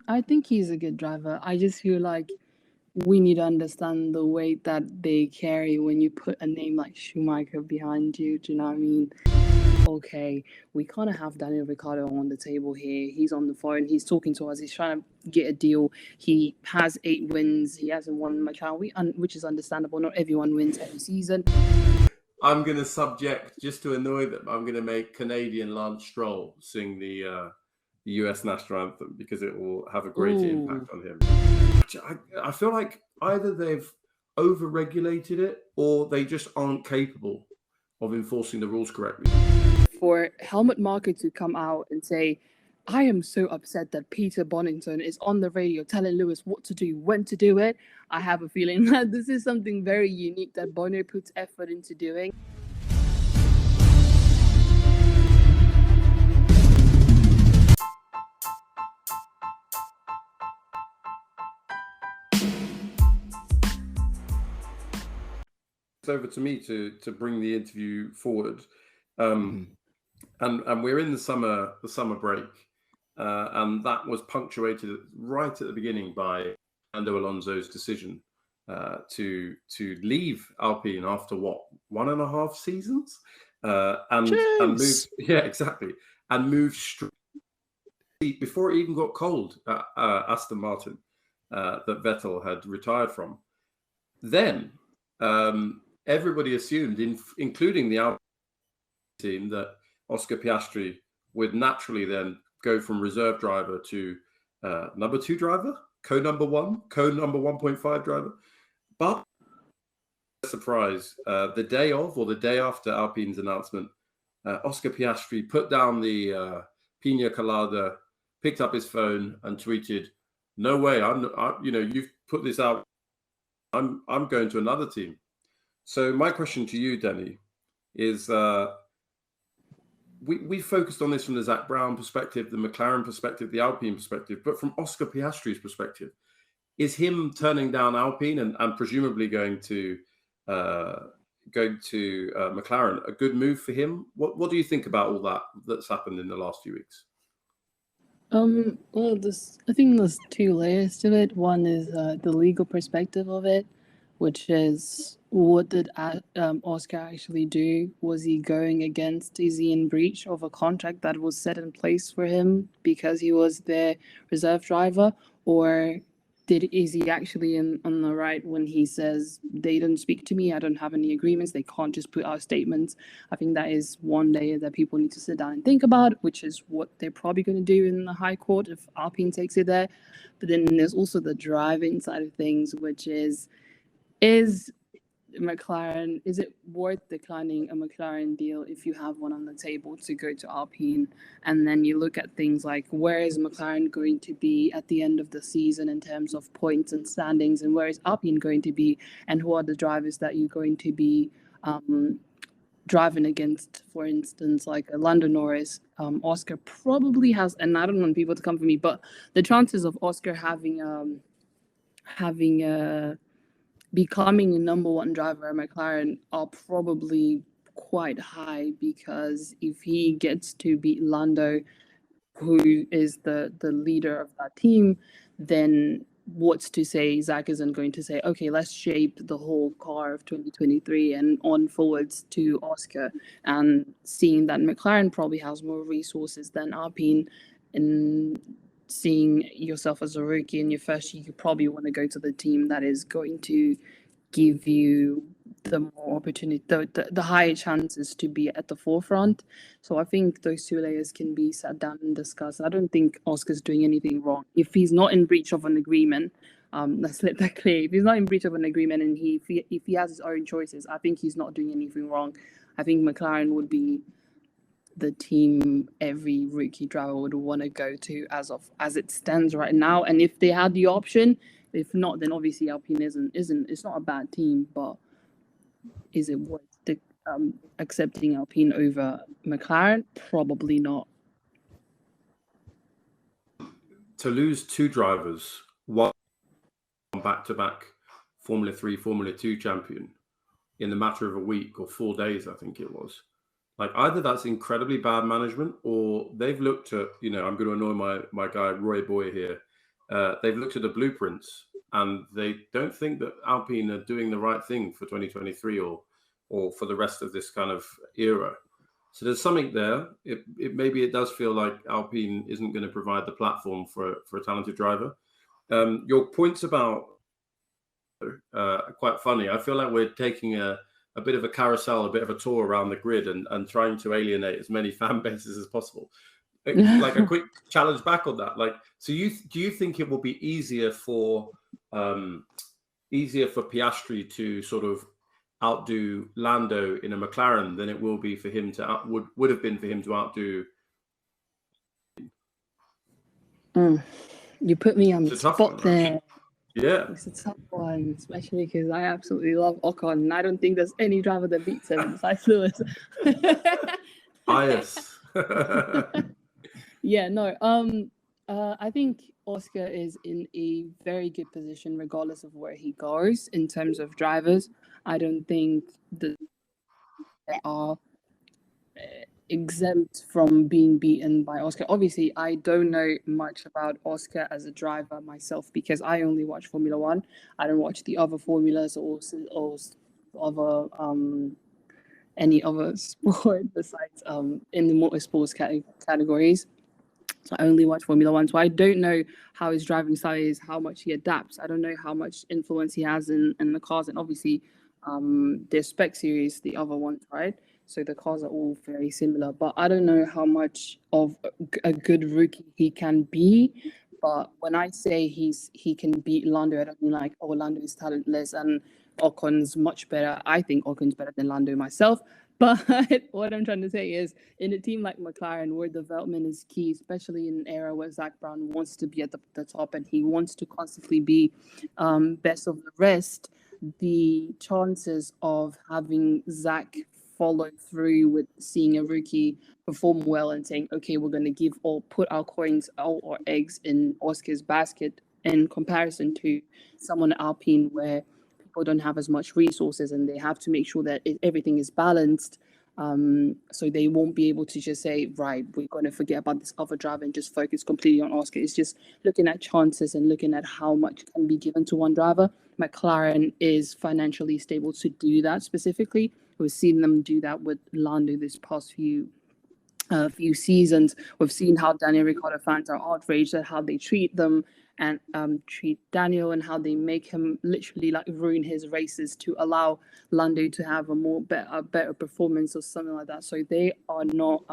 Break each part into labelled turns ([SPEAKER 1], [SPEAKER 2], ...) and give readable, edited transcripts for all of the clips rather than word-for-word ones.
[SPEAKER 1] I think he's a good driver. I just feel like we need to understand the weight that they carry when you put a name like Schumacher behind you. Do you know what I mean? Okay, we kind of have Daniel Ricardo on the table here. He's on the phone. He's talking to us. He's trying to get a deal. He has 8 wins. He hasn't won McLaren, which is understandable. Not everyone wins every season.
[SPEAKER 2] I'm going to subject, just to annoy them, I'm going to make Canadian Lance Stroll sing the US national anthem because it will have a greater impact on him. I feel like either they've over-regulated it or they just aren't capable of enforcing the rules correctly.
[SPEAKER 1] For Helmut Marko to come out and say, I am so upset that Peter Bonington is on the radio telling Lewis what to do, when to do it. I have a feeling that this is something very unique that Bono puts effort into doing.
[SPEAKER 2] It's over to me to bring the interview forward. And we're in the summer break. And that was punctuated right at the beginning by Fernando Alonso's decision to leave Alpine after 1.5 seasons, and move. Yeah, exactly, and move straight before it even got cold at Aston Martin that Vettel had retired from. Then everybody assumed, including the Alpine team, that Oscar Piastri would naturally then go from reserve driver to number 2 driver, co-number 1.5 driver. But surprise, the day of or the day after Alpine's announcement, Oscar Piastri put down the pina colada, picked up his phone and tweeted, "No way! You've put this out. I'm going to another team." So my question to you, Dani, is we focused on this from the Zach Brown perspective, the McLaren perspective, the Alpine perspective, but from Oscar Piastri's perspective, is him turning down Alpine and presumably going to McLaren a good move for him? What do you think about all that's happened in the last few weeks?
[SPEAKER 1] Well, I think there's 2 layers to it. One is the legal perspective of it, which is, what did Oscar actually do? Was he going against? Is he in breach of a contract that was set in place for him because he was their reserve driver? Or is he actually on the right when he says, they don't speak to me, I don't have any agreements, they can't just put out statements? I think that is one layer that people need to sit down and think about, which is what they're probably going to do in the High Court if Alpine takes it there. But then there's also the driving side of things, which is McLaren, is it worth declining a McLaren deal if you have one on the table to go to Alpine? And then you look at things like, where is McLaren going to be at the end of the season in terms of points and standings, and where is Alpine going to be, and who are the drivers that you're going to be driving against? For instance, like Lando Norris, Oscar probably has, and I don't want people to come for me, but the chances of Oscar becoming a number 1 driver at McLaren are probably quite high, because if he gets to beat Lando, who is the leader of that team, then what's to say Zach isn't going to say, okay, let's shape the whole car of 2023 and on forwards to Oscar? And seeing that McLaren probably has more resources than Alpine, and seeing yourself as a rookie in your first year, you probably want to go to the team that is going to give you the more opportunity, the higher chances to be at the forefront. So I think those 2 layers can be sat down and discussed. I don't think Oscar's doing anything wrong. If he's not in breach of an agreement, let's let that clear. If he's not in breach of an agreement and if he has his own choices, I think he's not doing anything wrong. I think McLaren would be the team every rookie driver would want to go to as it stands right now. And if they had the option, if not, then obviously Alpine isn't. It's not a bad team, but is it worth accepting Alpine over McLaren? Probably not.
[SPEAKER 2] To lose 2 drivers, one back-to-back Formula 3, Formula 2 champion in the matter of a week or 4 days, I think it was. Like, either that's incredibly bad management, or they've looked at, I'm going to annoy my guy Roy Boy here, they've looked at the blueprints and they don't think that Alpine are doing the right thing for 2023 or for the rest of this kind of era. So there's something there. Maybe it does feel like Alpine isn't going to provide the platform for a talented driver. Your points about quite funny. I feel like we're taking a bit of a carousel, a bit of a tour around the grid and trying to alienate as many fan bases as possible. Like a quick challenge back on that. Like, so do you think it will be easier for Piastri to sort of outdo Lando in a McLaren than it will be for him to would have been for him to outdo?
[SPEAKER 1] You put me on the spot
[SPEAKER 2] one,
[SPEAKER 1] there.
[SPEAKER 2] Right? Yeah,
[SPEAKER 1] it's a tough one, especially because I absolutely love Ocon, and I don't think there's any driver that beats him besides Lewis.
[SPEAKER 2] Bias.
[SPEAKER 1] Yeah, no. I think Oscar is in a very good position regardless of where he goes in terms of drivers. I don't think that they are exempt from being beaten by Oscar. Obviously, I don't know much about Oscar as a driver myself because I only watch Formula One. I don't watch the other formulas or other any other sport besides in the motorsports categories. So I only watch Formula One. So I don't know how his driving style is, how much he adapts. I don't know how much influence he has in the cars. And obviously, their spec series, the other ones, right? So the cars are all very similar. But I don't know how much of a good rookie he can be. But when I say he can beat Lando, I don't mean like, oh, Lando is talentless and Ocon's much better. I think Ocon's better than Lando myself. But what I'm trying to say is, in a team like McLaren, where development is key, especially in an era where Zach Brown wants to be at the top and he wants to constantly be best of the rest, the chances of having Zach follow through with seeing a rookie perform well and saying, okay, we're going to put our coins, all our eggs in Oscar's basket in comparison to someone at Alpine where people don't have as much resources and they have to make sure that everything is balanced. So they won't be able to just say, right, we're going to forget about this other driver and just focus completely on Oscar. It's just looking at chances and looking at how much can be given to one driver. McLaren is financially stable to do that specifically. We've seen them do that with Lando this past few seasons. We've seen how Dani Ricardo fans are outraged at how they treat them and treat Daniel and how they make him literally like ruin his races to allow Lando to have a better performance or something like that. So they are not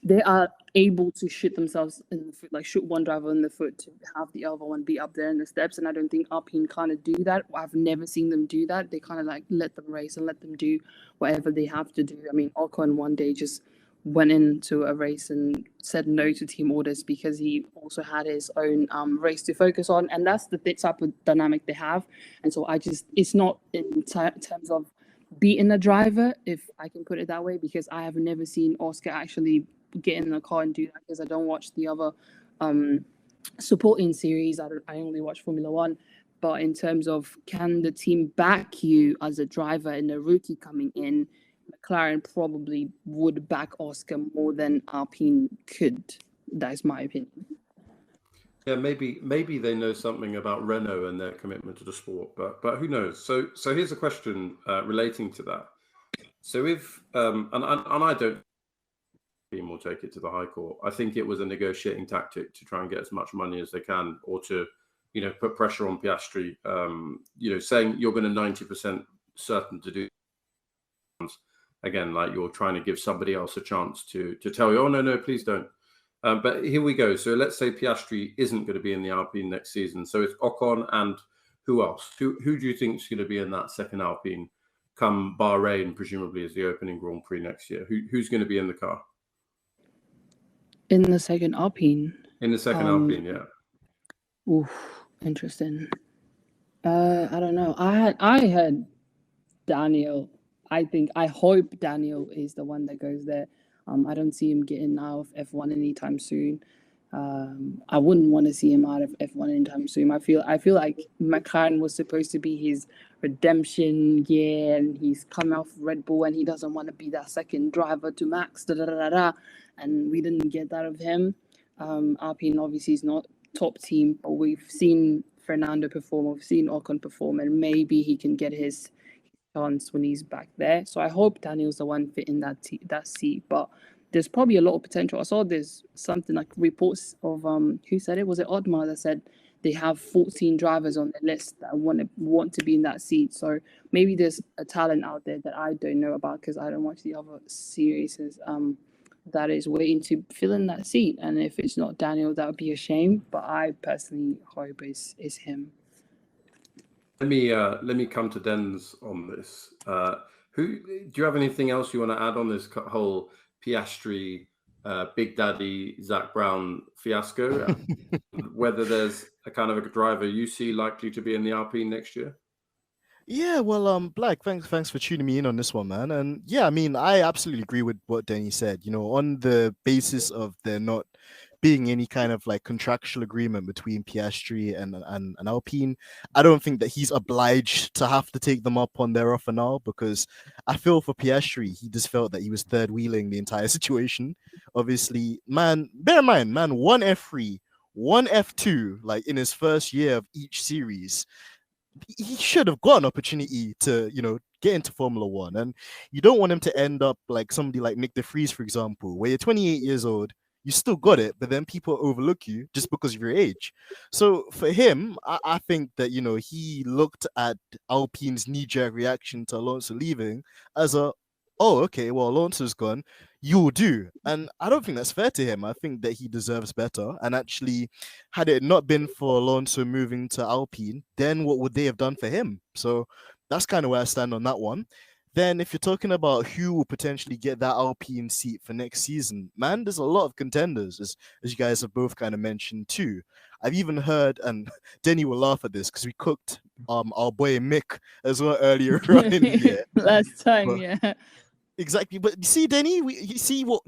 [SPEAKER 1] they are able to shoot themselves in the foot, like shoot one driver in the foot to have the other one be up there in the steps. And I don't think Alpine kind of do that. I've never seen them do that. They kind of like let them race and let them do whatever they have to do. I mean, Ocon one day just went into a race and said no to team orders because he also had his own race to focus on. And that's the type of dynamic they have. And so it's not in terms of beating a driver, if I can put it that way, because I have never seen Oscar actually get in the car and do that because I don't watch the other supporting series. I only watch Formula One. But in terms of can the team back you as a driver and a rookie coming in, McLaren probably would back Oscar more than Alpine could. That's my opinion.
[SPEAKER 2] Yeah, maybe they know something about Renault and their commitment to the sport, but who knows? So here's a question relating to that. So if and I don't team will take it to the High Court. I think it was a negotiating tactic to try and get as much money as they can, or to, put pressure on Piastri. Saying you're going to 90% certain to do. Again, like you're trying to give somebody else a chance to tell you, oh no, please don't. But here we go. So let's say Piastri isn't going to be in the Alpine next season. So it's Ocon and who else? Who do you think is going to be in that second Alpine come Bahrain, presumably as the opening Grand Prix next year? Who's going to be in the car?
[SPEAKER 1] In the second Alpine?
[SPEAKER 2] In the second Alpine, yeah.
[SPEAKER 1] Oof, interesting. I don't know. I had Daniel. I hope Daniel is the one that goes there. I don't see him getting out of F1 anytime soon. I wouldn't want to see him out of F1 anytime soon. I feel like McLaren was supposed to be his redemption year, and he's come off Red Bull, and he doesn't want to be that second driver to Max. And we didn't get that of him. Alpine obviously is not top team, but we've seen Fernando perform, we've seen Ocon perform, and maybe he can get his chance when he's back there. So I hope Daniel's the one fitting that seat, but there's probably a lot of potential. I saw there's something like reports of who said it? Was it Otmar that said they have 14 drivers on the list that want to be in that seat. So maybe there's a talent out there that I don't know about because I don't watch the other series. That is waiting to fill in that seat. And if it's not Daniel, that would be a shame. But I personally hope it's him.
[SPEAKER 2] Let me come to Deni'S on this. Do you have anything else you want to add on this whole Piastri, Big Daddy, Zach Brown fiasco? Whether there's a kind of a driver you see likely to be in the Alpine next year?
[SPEAKER 3] Yeah, well, Black, thanks for tuning me in on this one, man. And yeah, I mean, I absolutely agree with what Dani said. You know, on the basis of there not being any kind of like contractual agreement between Piastri and Alpine, I don't think that he's obliged to have to take them up on their offer now, because I feel for Piastri, he just felt that he was third wheeling the entire situation. Obviously, man, bear in mind, man, one F3, one F2, like in his first year of each series. He should have got an opportunity to, you know, get into Formula One. And you don't want him to end up like somebody like Nick de Vries, for example, where you're 28 years old, you still got it, but then people overlook you just because of your age. So for him, I think that, you know, he looked at Alpine's knee-jerk reaction to Alonso leaving as a, oh, okay, well, Alonso's gone, you'll do. And I don't think that's fair to him. I think that he deserves better. And actually, had it not been for Alonso moving to Alpine, then what would they have done for him? So that's kind of where I stand on that one. Then if you're talking about who will potentially get that Alpine seat for next season, man, there's a lot of contenders, as you guys have both kind of mentioned too. I've even heard, and Dani will laugh at this because we cooked our boy Mick as well earlier on in the year.
[SPEAKER 1] Last time,
[SPEAKER 3] but,
[SPEAKER 1] yeah.
[SPEAKER 3] Exactly, but you see, Dani, you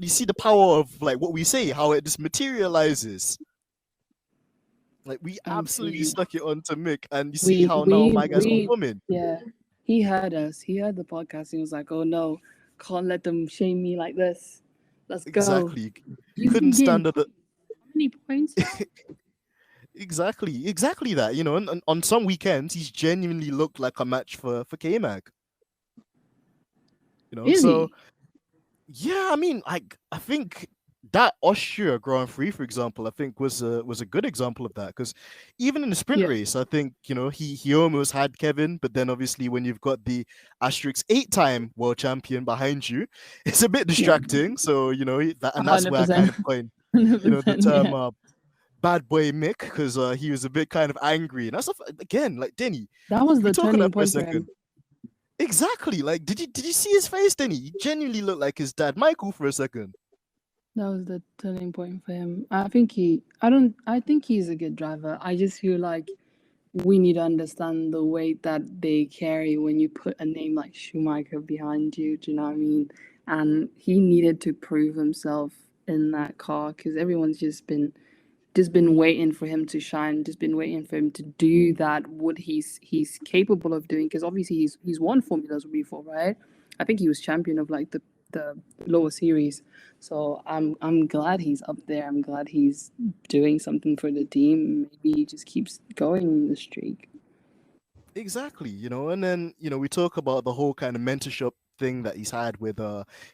[SPEAKER 3] see the power of like what we say, how it just materializes. Like we absolutely stuck it onto Mick, and you see how now my guys are coming.
[SPEAKER 1] Yeah, he heard us. He heard the podcast. He was like, "Oh no, can't let them shame me like this. Let's go."
[SPEAKER 3] Exactly. You couldn't stand up.
[SPEAKER 1] How many points?
[SPEAKER 3] Exactly that. You know, and on some weekends he's genuinely looked like a match for K-Mag. You know,
[SPEAKER 1] Is
[SPEAKER 3] so
[SPEAKER 1] he?
[SPEAKER 3] yeah, I mean, I think that Austria Grand Prix, for example, I think was a good example of that, because even in the sprint race, I think, you know, he almost had Kevin, but then obviously when you've got the asterisk 8-time world champion behind you, it's a bit distracting. So, you know, and that's 100%. Where I kind of coined, you know, the term bad boy Mick, because he was a bit kind of angry, and that's again, like Dani,
[SPEAKER 1] that was the turning point for him.
[SPEAKER 3] Exactly. Like, did you see his face, Dani? He genuinely looked like his dad, Michael, for a second.
[SPEAKER 1] That was the turning point for him. I think he's a good driver. I just feel like we need to understand the weight that they carry when you put a name like Schumacher behind you. Do you know what I mean? And he needed to prove himself in that car, because everyone's just been waiting for him to shine, just been waiting for him to do that, what he's capable of doing, because obviously he's won formulas before, right? I think he was champion of like the lower series. So I'm glad he's up there. I'm glad he's doing something for the team. Maybe he just keeps going the streak.
[SPEAKER 3] Exactly, you know, and then, you know, we talk about the whole kind of mentorship thing that he's had with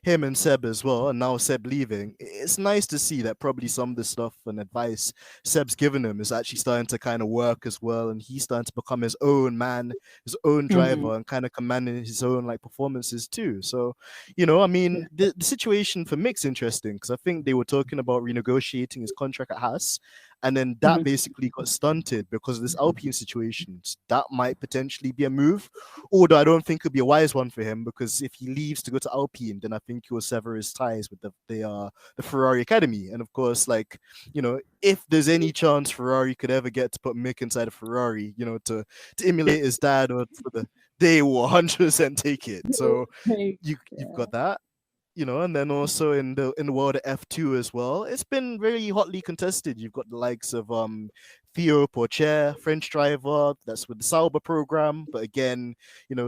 [SPEAKER 3] him and Seb as well, and now Seb leaving. It's nice to see that probably some of the stuff and advice Seb's given him is actually starting to kind of work as well, and he's starting to become his own man, his own driver, and kind of commanding his own like performances too. So, you know, I mean, the situation for Mick's interesting, because I think they were talking about renegotiating his contract at Haas, and then that basically got stunted because of this Alpine situation. That might potentially be a move, although I don't think it'll be a wise one for him, because if he leaves to go to Alpine, then I think he will sever his ties with the Ferrari Academy. And of course, like, you know, if there's any chance Ferrari could ever get to put Mick inside a Ferrari, you know, to emulate his dad, or they will 100% take it. So you've got that. and then also in the world of F2 as well, it's been very hotly contested. You've got the likes of Theo Porcher, French driver, that's with the Sauber program. But again,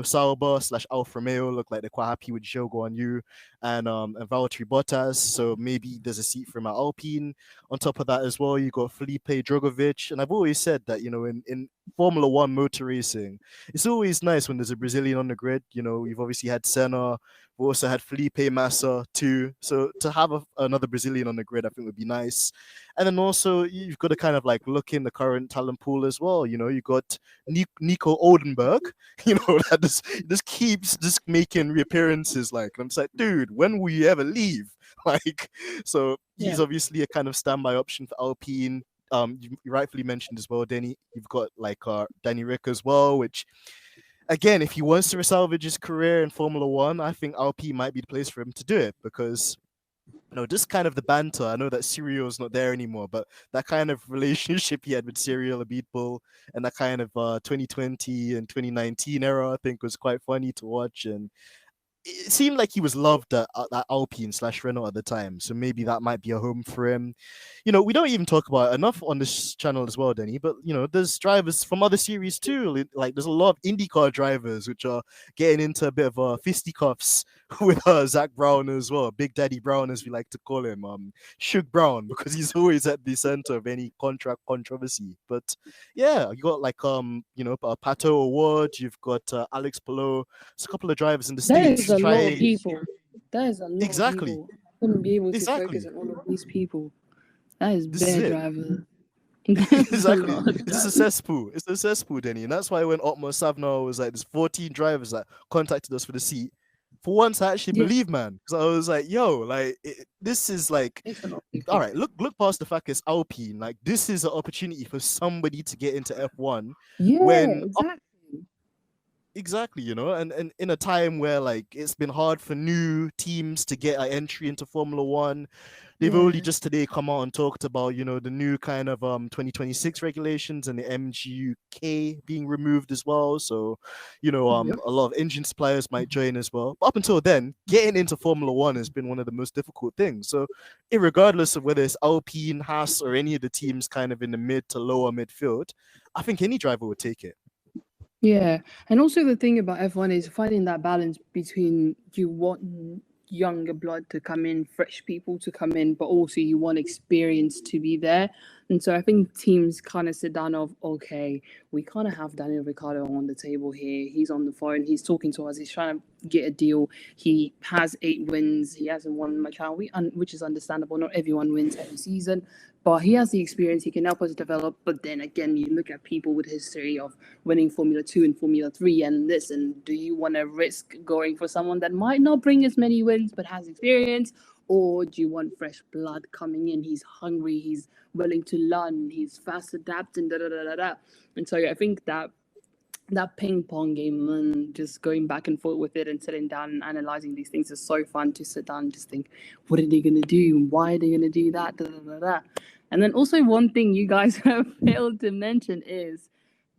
[SPEAKER 3] Sauber / Alfa Romeo look like they're quite happy with Zhou Guanyu and Valtteri Bottas. So maybe there's a seat for him at Alpine. On top of that as well, you got Felipe Drogovic. And I've always said that, in Formula One motor racing, it's always nice when there's a Brazilian on the grid. You've obviously had Senna. We also had Felipe Massa too. So to have another Brazilian on the grid, I think would be nice. And then also you've got to kind of like look in the current talent pool as well. You got Nico Oldenburg, that just keeps just making reappearances. Like, and I'm just like, dude, when will you ever leave? Like, so he's obviously a kind of standby option for Alpine. You rightfully mentioned as well, Dani. You've got like Dani Ric as well, which, again, if he wants to salvage his career in Formula One, I think Alpine might be the place for him to do it because, just kind of the banter. I know that Cyril's not there anymore, but that kind of relationship he had with Cyril Abitbol and that kind of 2020 and 2019 era, I think was quite funny to watch. And it seemed like he was loved at Alpine / Renault at the time. So maybe that might be a home for him. We don't even talk about it enough on this channel as well, Dani, but, there's drivers from other series too. Like, there's a lot of IndyCar drivers which are getting into a bit of fisticuffs with Zach Brown as well. Big Daddy Brown, as we like to call him. Shug Brown, because he's always at the center of any contract controversy. But yeah, you got like, Pato Award, you've got Alex Palou. There's a couple of drivers in the States.
[SPEAKER 1] There's a lot of people. There's a lot
[SPEAKER 3] Exactly.
[SPEAKER 1] of people. I wouldn't be able to
[SPEAKER 3] Exactly.
[SPEAKER 1] focus on all of these people. That is
[SPEAKER 3] This is
[SPEAKER 1] bare
[SPEAKER 3] it.
[SPEAKER 1] driver.
[SPEAKER 3] Exactly. It's a cesspool. It's a cesspool, Dani. And that's why when Otmar Savnar was like, there's 14 drivers that contacted us for the seat. For once, I actually believe, man. Because I was like, yo, like, this is like, all right, look past the fact it's Alpine. Like, this is an opportunity for somebody to get into F1. Exactly, and in a time where like it's been hard for new teams to get an entry into Formula One. They've only just today come out and talked about, the new kind of 2026 regulations and the MGUK being removed as well. So, a lot of engine suppliers might join as well. But up until then, getting into Formula One has been one of the most difficult things. So, irregardless of whether it's Alpine, Haas, or any of the teams kind of in the mid to lower midfield, I think any driver would take it.
[SPEAKER 1] Yeah, and also the thing about F1 is finding that balance between you want younger blood to come in, fresh people to come in, but also you want experience to be there. And so I think teams kind of sit down of, okay, we kind of have Daniel Ricciardo on the table here. He's on the phone. He's talking to us. He's trying to get a deal. He has 8 wins. He hasn't won much out, which is understandable. Not everyone wins every season, but he has the experience. He can help us develop. But then again, you look at people with history of winning Formula 2 and Formula 3 and this, and do you want to risk going for someone that might not bring as many wins but has experience? Or do you want fresh blood coming in? He's hungry, he's willing to learn, he's fast adapting, And so I think that ping pong game and just going back and forth with it and sitting down and analyzing these things is so fun to sit down and just think, what are they going to do? Why are they going to do that? And then also one thing you guys have failed to mention is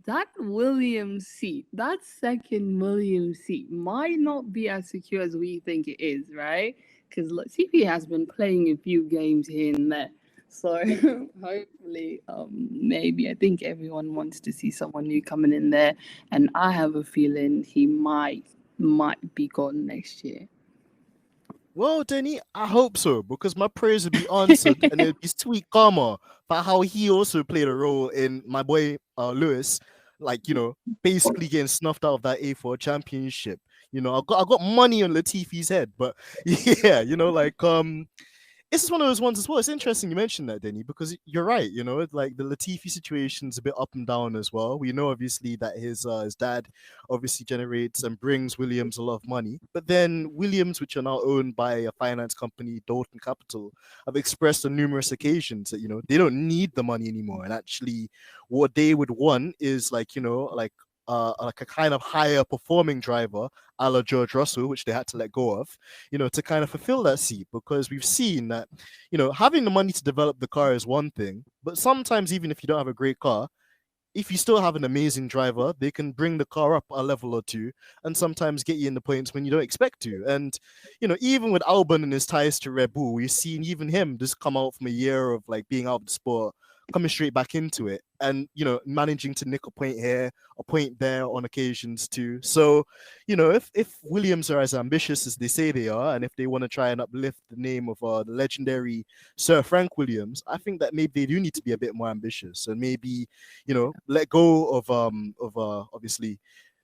[SPEAKER 1] that Williams seat, that second Williams seat might not be as secure as we think it is, right? Because CP has been playing a few games here and there. So hopefully, maybe I think everyone wants to see someone new coming in there. And I have a feeling he might be gone next year.
[SPEAKER 3] Well, Dani, I hope so, because my prayers will be answered and it'll be sweet karma for how he also played a role in my boy Lewis, like, basically getting snuffed out of that A4 championship. I got money on Latifi's head, but yeah, this is one of those ones as well. It's interesting you mentioned that, Dani, because you're right. Like the Latifi situation's a bit up and down as well. We know obviously that his dad obviously generates and brings Williams a lot of money, but then Williams, which are now owned by a finance company, Dalton Capital, have expressed on numerous occasions that they don't need the money anymore, and actually, what they would want is like a kind of higher performing driver, a la George Russell, which they had to let go of, to kind of fulfill that seat, because we've seen that, having the money to develop the car is one thing, but sometimes even if you don't have a great car, if you still have an amazing driver, they can bring the car up a level or two and sometimes get you in the points when you don't expect to. And, even with Albon and his ties to Red Bull, we've seen even him just come out from a year of like being out of the sport, coming straight back into it and, managing to nick a point here, a point there on occasions too. So, if Williams are as ambitious as they say they are, and if they want to try and uplift the name of the legendary Sir Frank Williams, I think that maybe they do need to be a bit more ambitious and maybe, let go of obviously,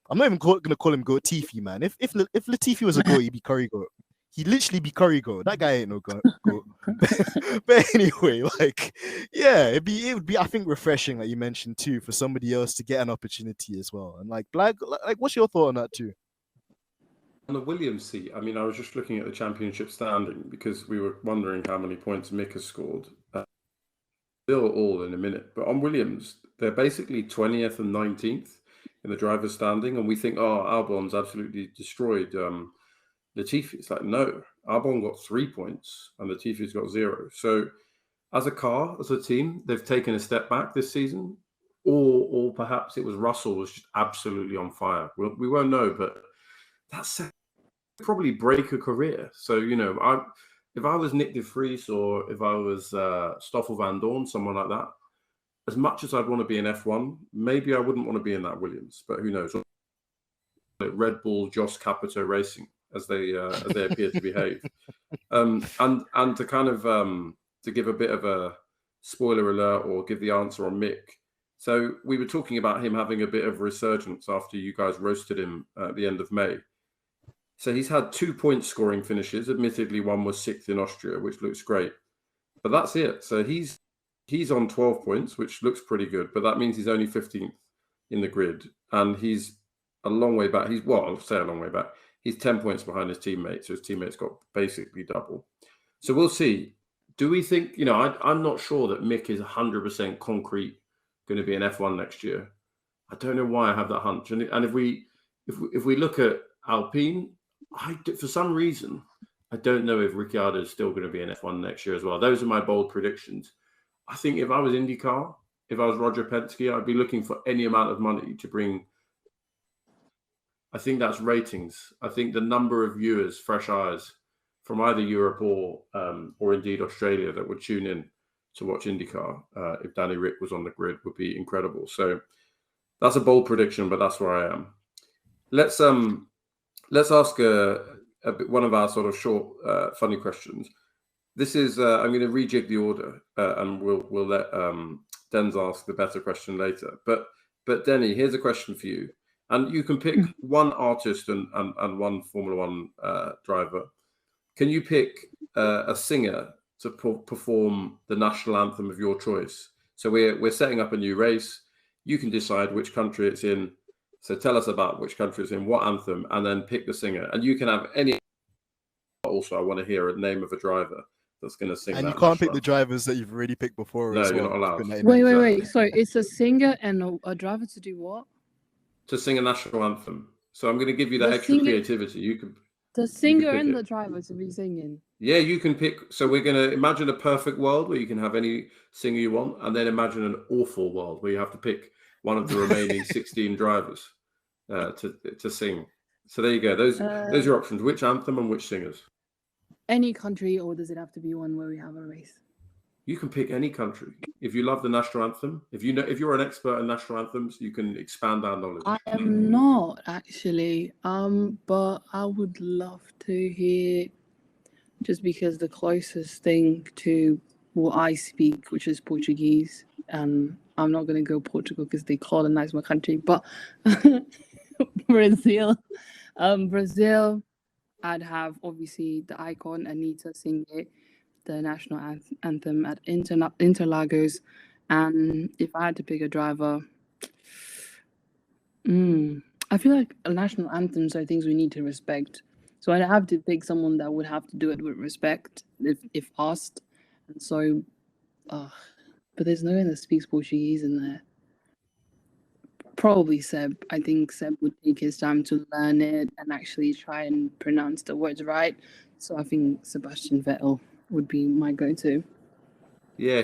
[SPEAKER 3] I'm not even going to call him Goat Tiffy, man. If Latifi was a goat, he'd be Curry Goat. He'd literally be Curry Goat. That guy ain't no goat. But anyway, it would be, I think, refreshing, like you mentioned too, for somebody else to get an opportunity as well. And Black, what's your thought on that too?
[SPEAKER 2] On the Williams seat, I mean, I was just looking at the championship standing because we were wondering how many points Mick has scored. Still all in a minute. But on Williams, they're basically 20th and 19th in the driver's standing. And we think, Albon's absolutely destroyed Latifi. It's like, no, Albon got 3 points and Latifi's got 0. So as a car, as a team, they've taken a step back this season. Or perhaps it was Russell was just absolutely on fire. We won't know, but that's probably break a career. So, if I was Nick de Vries or if I was Stoffel Van Dorn, someone like that, as much as I'd want to be in F1, maybe I wouldn't want to be in that Williams, but who knows? Red Bull, Jos Capito Racing, as they appear to behave. And to kind of to give a bit of a spoiler alert or give the answer on Mick. So we were talking about him having a bit of resurgence after you guys roasted him at the end of May. So he's had 2 point scoring finishes. Admittedly, one was 6th in Austria, which looks great. But that's it. So he's on 12 points, which looks pretty good. But that means he's only 15th in the grid. And he's a long way back. I'll say a long way back. He's 10 points behind his teammate. So his teammate's got basically double. So we'll see. Do we think, I'm not sure that Mick is 100% concrete going to be in F1 next year. I don't know why I have that hunch. And if we look at Alpine, for some reason, I don't know if Ricardo is still going to be in F1 next year as well. Those are my bold predictions. I think if I was IndyCar, if I was Roger Penske, I'd be looking for any amount of money to bring. I think that's ratings. I think the number of viewers, fresh eyes from either Europe or indeed Australia that would tune in to watch IndyCar if Dani Ric was on the grid would be incredible. So that's a bold prediction, but that's where I am. Let's ask one of our sort of short, funny questions. This is I'm going to rejig the order, and we'll let Dens ask the better question later. But Deni, here's a question for you, and you can pick one artist and one Formula One driver. Can you pick a singer to perform the national anthem of your choice? So we're setting up a new race. You can decide which country it's in. So tell us about which country it's in, what anthem, and then pick the singer. And you can have any. Also, I want to hear a name of a driver that's going to sing.
[SPEAKER 3] And you can't pick the drivers that you've already picked before.
[SPEAKER 2] No,
[SPEAKER 3] as
[SPEAKER 2] you're
[SPEAKER 3] well.
[SPEAKER 2] not allowed.
[SPEAKER 1] Wait. So it's a singer and a driver to do what?
[SPEAKER 2] To sing a national anthem. So I'm going to give you that extra creativity. You can.
[SPEAKER 1] The singer and the driver to be singing.
[SPEAKER 2] Yeah, you can pick. So we're going to imagine a perfect world where you can have any singer you want, and then imagine an awful world where you have to pick one of the remaining 16 drivers to sing. So there you go. Those are your options. Which anthem and which singers?
[SPEAKER 1] Any country, or does it have to be one where we have a race?
[SPEAKER 2] You can pick any country. If you love the national anthem, if you're an expert in national anthems, you can expand our knowledge.
[SPEAKER 1] I am not actually, but I would love to hear, just because the closest thing to what I speak, which is Portuguese, and I'm not going to go Portugal because they colonized my country, but Brazil, I'd have obviously the icon Anita sing it, the national anthem at Interlagos, and if I had to pick a driver, I feel like national anthems are things we need to respect. So I'd have to pick someone that would have to do it with respect if asked. And so, but there's no one that speaks Portuguese in there. Probably Seb. I think Seb would take his time to learn it and actually try and pronounce the words right. So I think Sebastian Vettel would be my go-to.
[SPEAKER 2] Yeah,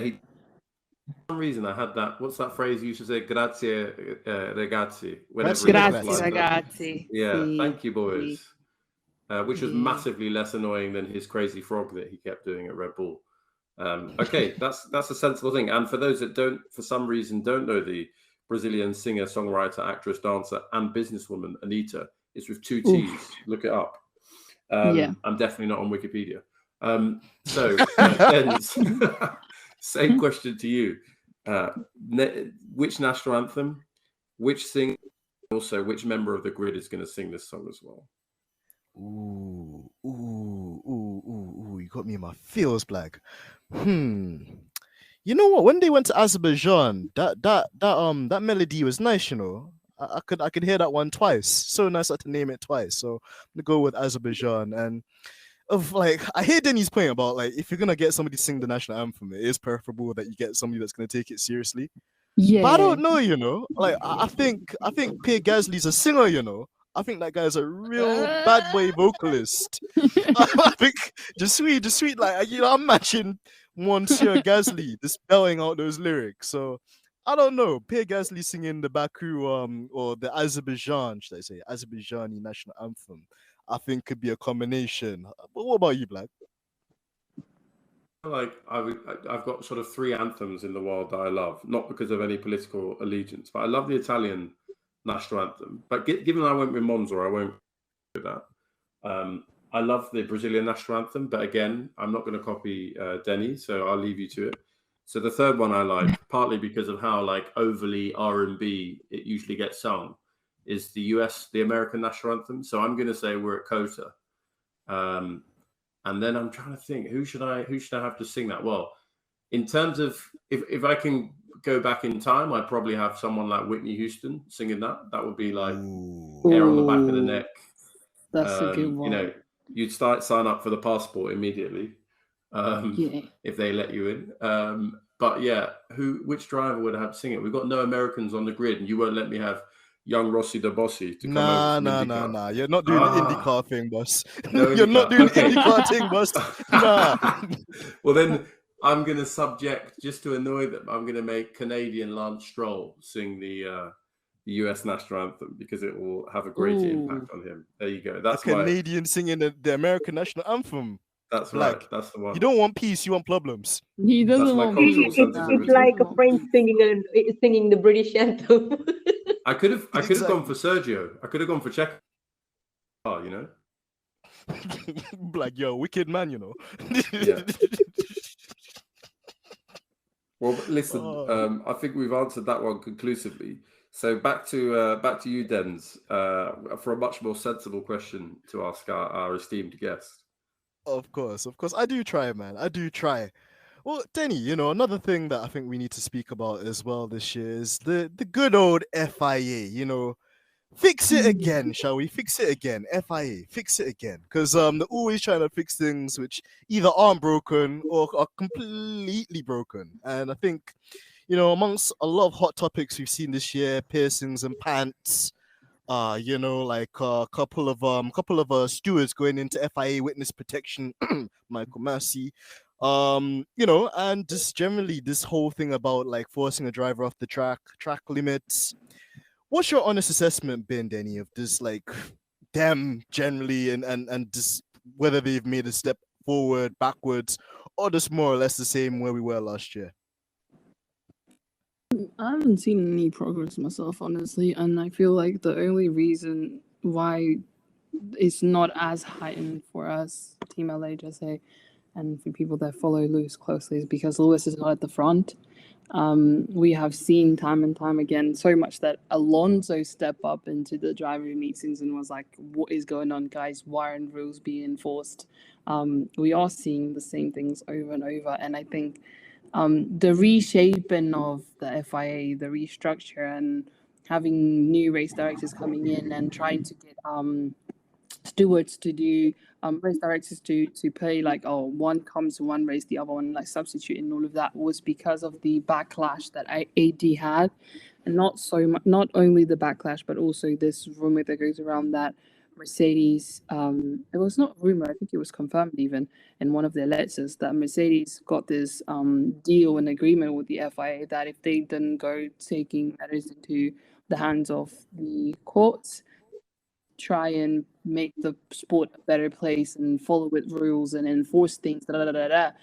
[SPEAKER 2] some reason I had that. What's that phrase you used to say? Grazie, ragazzi.
[SPEAKER 3] Grazie,
[SPEAKER 1] Grazie,
[SPEAKER 3] ragazzi.
[SPEAKER 1] ragazzi.
[SPEAKER 2] Yeah,
[SPEAKER 1] Sì,
[SPEAKER 2] thank you,
[SPEAKER 1] sì.
[SPEAKER 2] boys. Which was
[SPEAKER 1] Yeah.
[SPEAKER 2] massively less annoying than his crazy frog that he kept doing at Red Bull. Okay, that's a sensible thing. And for those that don't, for some reason, don't know the Brazilian singer, songwriter, actress, dancer, and businesswoman Anitta, it's with 2 T's.
[SPEAKER 1] Oof.
[SPEAKER 2] Look it up.
[SPEAKER 1] Yeah.
[SPEAKER 2] I'm definitely not on Wikipedia. Deni'S, same question to you. Which national anthem, which singer, also which member of the grid is going to sing this song as well?
[SPEAKER 3] Ooh, you got me in my feels, Black. You know what? When they went to Azerbaijan, that melody was nice, you know. I could hear that one twice. So nice I had to name it twice. So I'm gonna go with Azerbaijan. And I hear Deni's point about if you're gonna get somebody to sing the national anthem, it is preferable that you get somebody that's gonna take it seriously.
[SPEAKER 1] Yeah.
[SPEAKER 3] But I don't know, you know. I think Pierre Gasly's a singer, you know. I think that guy's a real bad boy vocalist. I think just sweet, I'm matching Monsieur Gasly, just spelling out those lyrics. So I don't know. Pierre Gasly singing the Baku or the Azerbaijan, should I say, Azerbaijani national anthem, I think could be a combination. But what about you, Black?
[SPEAKER 2] I've got sort of 3 anthems in the world that I love, not because of any political allegiance, but I love the Italian national anthem. But given I went with Monza, I won't do that. I love the Brazilian national anthem, but again, I'm not going to copy Deni, so I'll leave you to it. So the third one I like, partly because of how overly R&B it usually gets sung, is the American national anthem. So I'm going to say we're at Kota. And then I'm trying to think, who should I have to sing that? Well, in terms of if I can go back in time, I'd probably have someone like Whitney Houston singing that. That would be like hair on the back of the neck.
[SPEAKER 1] That's a good one.
[SPEAKER 2] You know, you'd sign up for the passport immediately if they let you in. But yeah, which driver would have to sing it? We've got no Americans on the grid, and you won't let me have young Rossi de Bossi to come over.
[SPEAKER 3] Nah. You're not doing the IndyCar thing, boss.
[SPEAKER 2] No
[SPEAKER 3] You're not doing the IndyCar thing, boss. Nah.
[SPEAKER 2] Well, then I'm going to subject, just to annoy them, I'm going to make Canadian Lance Stroll sing the US national anthem because it will have a greater impact on him. There you go. That's
[SPEAKER 3] Canadian singing the American national anthem.
[SPEAKER 2] That's
[SPEAKER 3] Black.
[SPEAKER 2] Right. That's the one.
[SPEAKER 3] You don't want peace, you want problems.
[SPEAKER 1] He doesn't want
[SPEAKER 4] peace. It's like a French singing the British anthem.
[SPEAKER 2] I could have gone for Sergio. I could have gone for Checo. Oh, you know.
[SPEAKER 3] Like, yo, wicked man, you know.
[SPEAKER 2] Yeah. Well, listen. I think we've answered that one conclusively. So back to you, Deni'S, for a much more sensible question to ask our esteemed guest.
[SPEAKER 3] Of course. I do try, man. I do try. Well, Deni, you know, another thing that I think we need to speak about as well this year is the good old FIA, you know. Fix it again, shall we? Fix it again. FIA, fix it again. Because they're always trying to fix things which either aren't broken or are completely broken. And I think, you know, amongst a lot of hot topics we've seen this year, piercings and pants, you know, like a couple of stewards going into FIA witness protection, Michael Massey, you know, and just generally this whole thing about like forcing a driver off the track limits. What's your honest assessment been, Deni, of this, like, them generally and just whether they've made a step forward, backwards, or just more or less the same where we were last year?
[SPEAKER 1] I haven't seen any progress myself, honestly, and I feel like the only reason why it's not as heightened for us, Team LA, just say, and for people that follow Lewis closely, is because Lewis is not at the front. We have seen time and time again so much that Alonso stepped up into the driver meetings and was like, what is going on, guys? Why aren't rules being enforced? We are seeing the same things over and over, and I think the reshaping of the FIA, the restructure, and having new race directors coming in and trying to get stewards to do race directors to play like, oh, one comes to one race, the other one like substituting, all of that was because of the backlash that AD had, and not so much, not only the backlash, but also this rumor that goes around that Mercedes, it was not rumor, I think it was confirmed even in one of their letters that Mercedes got this deal and agreement with the FIA that if they didn't go taking matters into the hands of the courts, try and make the sport a better place and follow its rules and enforce things, yada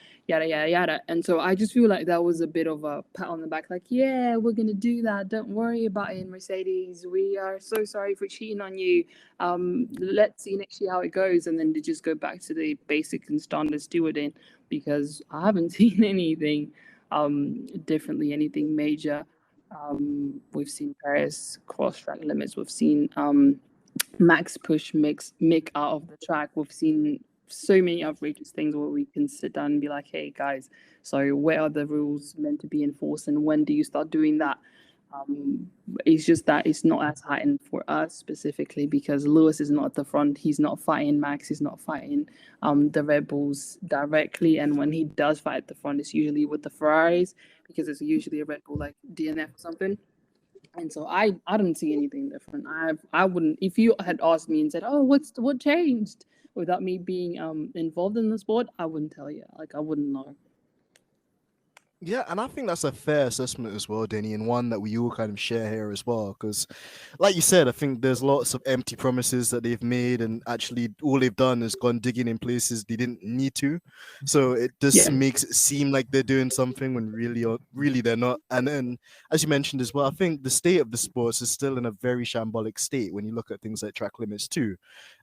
[SPEAKER 1] yada yada. And so I just feel like that was a bit of a pat on the back, like, yeah, we're gonna do that. Don't worry about it, Mercedes. We are so sorry for cheating on you. Let's see next year how it goes, and then to just go back to the basic and standard stewarding, because I haven't seen anything differently, anything major. We've seen Paris cross track limits. We've seen Max push Mick out of the track. We've seen so many outrageous things where we can sit down and be like, hey guys, so where are the rules meant to be enforced and when do you start doing that? It's just that it's not as heightened for us specifically because Lewis is not at the front. He's not fighting Max. He's not fighting the Red Bulls directly. And when he does fight at the front, it's usually with the Ferraris because it's usually a Red Bull like DNF or something. And so I don't see anything different. I wouldn't, if you had asked me and said, oh, what changed without me being involved in the sport, I wouldn't tell you. Like, I wouldn't know.
[SPEAKER 3] Yeah, and I think that's a fair assessment as well, Dani, and one that we all kind of share here as well. Because, like you said, I think there's lots of empty promises that they've made, and actually all they've done is gone digging in places they didn't need to. So it just makes it seem like they're doing something when really they're not. And then, as you mentioned as well, I think the state of the sports is still in a very shambolic state when you look at things like track limits too.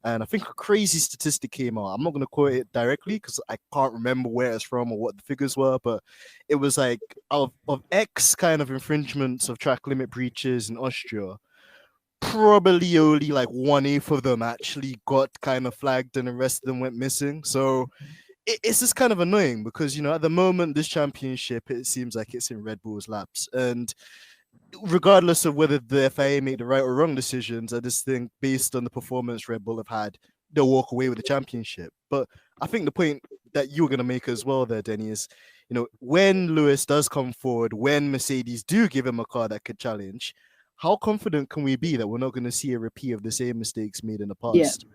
[SPEAKER 3] And I think a crazy statistic came out. I'm not going to quote it directly because I can't remember where it's from or what the figures were, but it was like of X kind of infringements of track limit breaches in Austria, probably only like 1/8 of them actually got kind of flagged and the rest of them went missing. So it's just kind of annoying because, you know, at the moment, this championship, it seems like it's in Red Bull's laps. And regardless of whether the FIA make the right or wrong decisions, I just think based on the performance Red Bull have had, they'll walk away with the championship. But I think the point that you were going to make as well there, Dani, is, you know, when Lewis does come forward, when Mercedes do give him a car that could challenge, how confident can we be that we're not going to see a repeat of the same mistakes made in the past?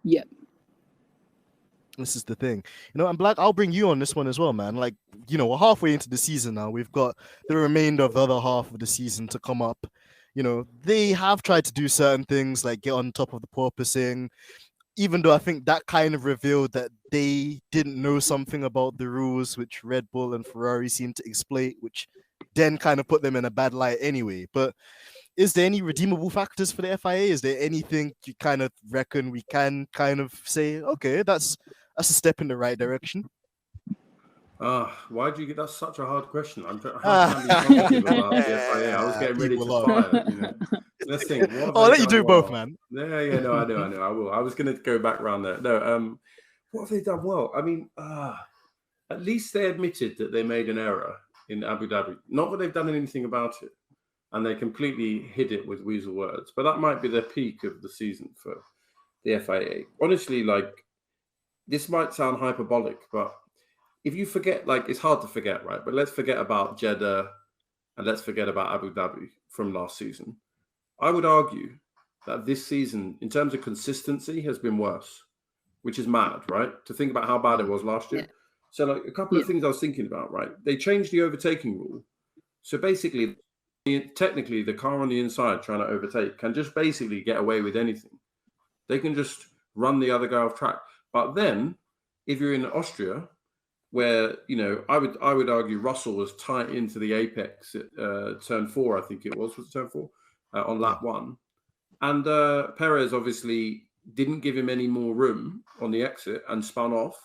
[SPEAKER 1] Yeah.
[SPEAKER 3] This is the thing, you know, and Black, I'll bring you on this one as well, man. Like, you know, we're halfway into the season now. We've got the remainder of the other half of the season to come up. You know, they have tried to do certain things like get on top of the porpoising, even though I think that kind of revealed that they didn't know something about the rules, which Red Bull and Ferrari seemed to exploit, which then kind of put them in a bad light anyway. But is there any redeemable factors for the FIA? Is there anything you kind of reckon we can kind of say, okay, that's a step in the right direction?
[SPEAKER 2] Why do you get that's such a hard question? How can I be positive about the FIA? I was getting ready to fire. You know. Let's think.
[SPEAKER 3] I'll let you do both, man.
[SPEAKER 2] Yeah. No, I know. I will. I was going to go back around there. No, what have they done well? I mean, at least they admitted that they made an error in Abu Dhabi. Not that they've done anything about it, and they completely hid it with weasel words. But that might be the peak of the season for the FIA. Honestly, like, this might sound hyperbolic, but if you forget, like, it's hard to forget, right? But let's forget about Jeddah and let's forget about Abu Dhabi from last season. I would argue that this season, in terms of consistency, has been worse, which is mad, right? To think about how bad it was last year. Yeah. So, like, a couple of things I was thinking about, right? They changed the overtaking rule. So basically, technically, the car on the inside trying to overtake can just basically get away with anything. They can just run the other guy off track. But then, if you're in Austria, where, you know, I would argue Russell was tight into the apex at turn 4, I think it was turn 4, on lap 1. And Perez obviously didn't give him any more room on the exit and spun off.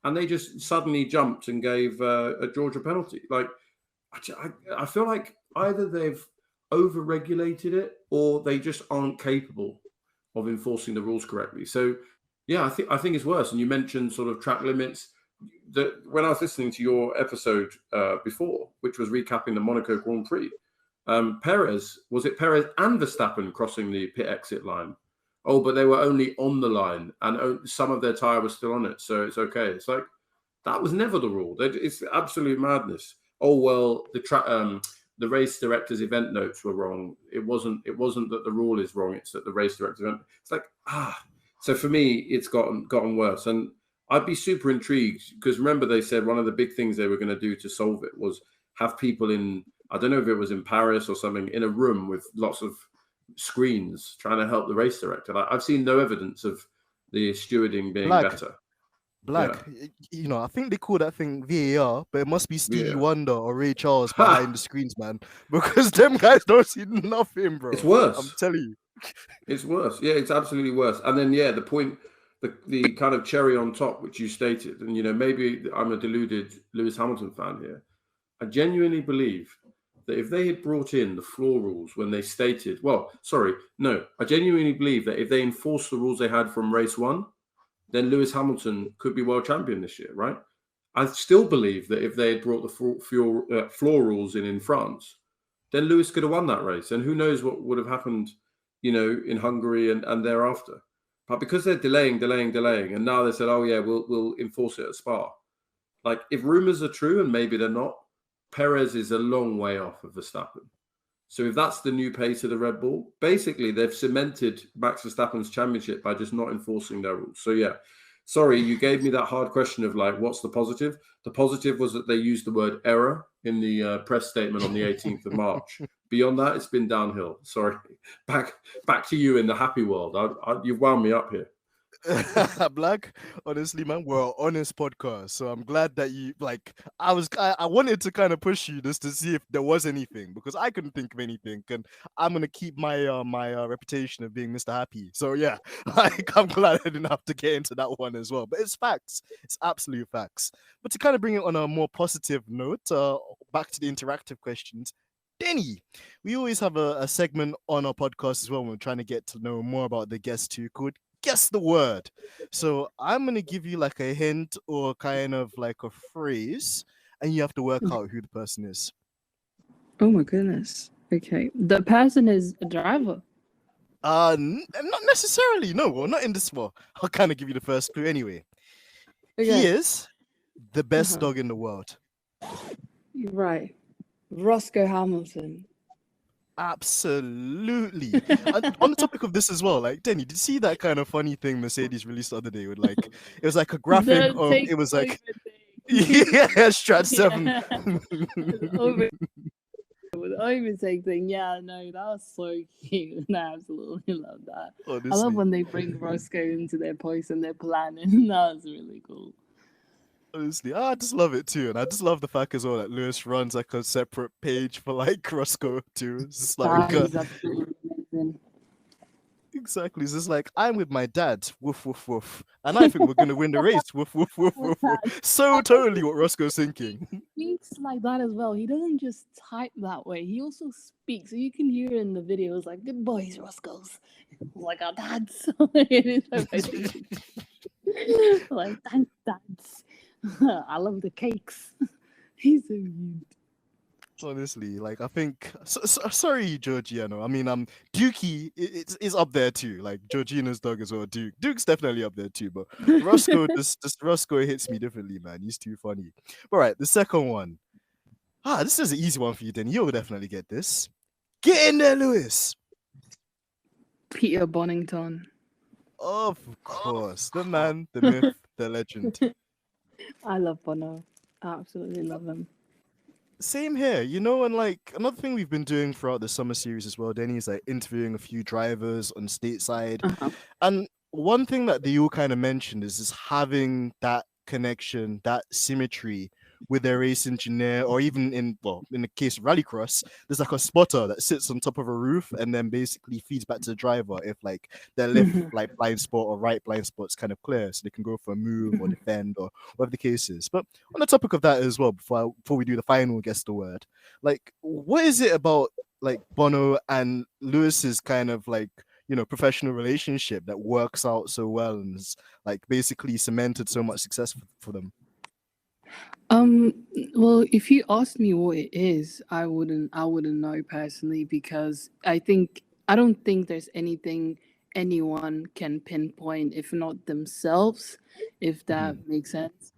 [SPEAKER 2] And they just suddenly jumped and gave a Georgia penalty. Like, I feel like either they've over-regulated it or they just aren't capable of enforcing the rules correctly. So, yeah, I think it's worse. And you mentioned sort of track limits. When I was listening to your episode before, which was recapping the Monaco Grand Prix, Perez and Verstappen crossing the pit exit line? Oh, but they were only on the line and some of their tyre was still on it, so it's okay. It's like, that was never the rule. It's absolute madness. Oh, well, the race director's event notes were wrong. It wasn't that the rule is wrong. It's that the race director's event. It's like, So for me, it's gotten worse. And I'd be super intrigued because remember they said one of the big things they were going to do to solve it was have people in, I don't know if it was in Paris or something, in a room with lots of screens trying to help the race director. Like, I've seen no evidence of the stewarding being better.
[SPEAKER 3] I think they call that thing VAR, but it must be Stevie Wonder or Ray Charles behind the screens, man, because them guys don't see nothing, bro.
[SPEAKER 2] It's worse.
[SPEAKER 3] I'm telling you.
[SPEAKER 2] It's worse. Yeah, it's absolutely worse. And then, the point, the kind of cherry on top, which you stated, and, maybe I'm a deluded Lewis Hamilton fan here. I genuinely believe that if they had brought in the floor rules when they stated, I genuinely believe that if they enforced the rules they had from race 1, then Lewis Hamilton could be world champion this year, right? I still believe that if they had brought the floor rules in France, then Lewis could have won that race. And who knows what would have happened, in Hungary and thereafter. But because they're delaying, and now they said, we'll enforce it at Spa. Like, if rumors are true, and maybe they're not, Perez is a long way off of Verstappen. So if that's the new pace of the Red Bull, basically they've cemented Max Verstappen's championship by just not enforcing their rules. So sorry, you gave me that hard question of like, what's the positive? The positive was that they used the word error in the press statement on the 18th of March. Beyond that, it's been downhill. Sorry. Back to you in the happy world. You've wound me up here.
[SPEAKER 3] Black, honestly, man, we're an honest podcast, so I'm glad that you I wanted to kind of push you just to see if there was anything, because I couldn't think of anything, and I'm gonna keep my my reputation of being Mr. Happy. So I'm glad I didn't have to get into that one as well. But it's facts, it's absolute facts. But to kind of bring it on a more positive note, back to the interactive questions. Dani, we always have a segment on our podcast as well when we're trying to get to know more about the guest who could guess the word. So I'm going to give you like a hint or kind of like a phrase, and you have to work out who the person is.
[SPEAKER 1] Oh my goodness. Okay. The person is a driver.
[SPEAKER 3] Not necessarily. No, well, not in this one. I'll kind of give you the first clue anyway. Okay. He is the best dog in the world.
[SPEAKER 1] You're right. Roscoe Hamilton.
[SPEAKER 3] Absolutely. On the topic of this as well, like, Dani, did you see that kind of funny thing Mercedes released the other day with like, it was like a graphic of, it was like, Strat 7.
[SPEAKER 1] With the overtake thing, that was so cute. I absolutely love that. Honestly. I love when they bring Roscoe into their post and their planning. That was really cool.
[SPEAKER 3] Honestly, I just love it too, and I just love the fact as well that Lewis runs like a separate page for like Roscoe too. It's just like exactly, it's just like, I'm with my dad, woof woof woof, and I think we're gonna win the race, woof woof woof woof woof. So totally what Roscoe's thinking.
[SPEAKER 1] He speaks like that as well. He doesn't just type that way. He also speaks, so you can hear in the videos like, "Good boys, Roscoe's," like our dads. Like, thanks, dads. I love the cakes. He's so cute.
[SPEAKER 3] Honestly, like, I think sorry, Georgiano. I mean, Dukey is up there too. Like Georgina's dog as well. Duke's definitely up there too. But Roscoe, Roscoe hits me differently, man. He's too funny. All right, the second one. This is an easy one for you. Then you'll definitely get this. Get in there, Lewis.
[SPEAKER 1] Peter Bonington.
[SPEAKER 3] Of course, the man, the myth, the legend.
[SPEAKER 1] I love Bono. I absolutely love him.
[SPEAKER 3] Same here, and like another thing we've been doing throughout the summer series as well, Dani, is like interviewing a few drivers on stateside. And one thing that they all kind of mentioned is having that connection, that symmetry with their race engineer, or even in the case of rallycross, there's like a spotter that sits on top of a roof and then basically feeds back to the driver if like their left like blind spot or right blind spot's kind of clear, so they can go for a move or defend or whatever the case is. But on the topic of that as well, before we do the final guess the word, like, what is it about like Bono and Lewis's kind of like, professional relationship that works out so well and is like basically cemented so much success for them?
[SPEAKER 1] Well, if you asked me what it is, I wouldn't know personally, because I don't think there's anything anyone can pinpoint if not themselves, if that makes sense.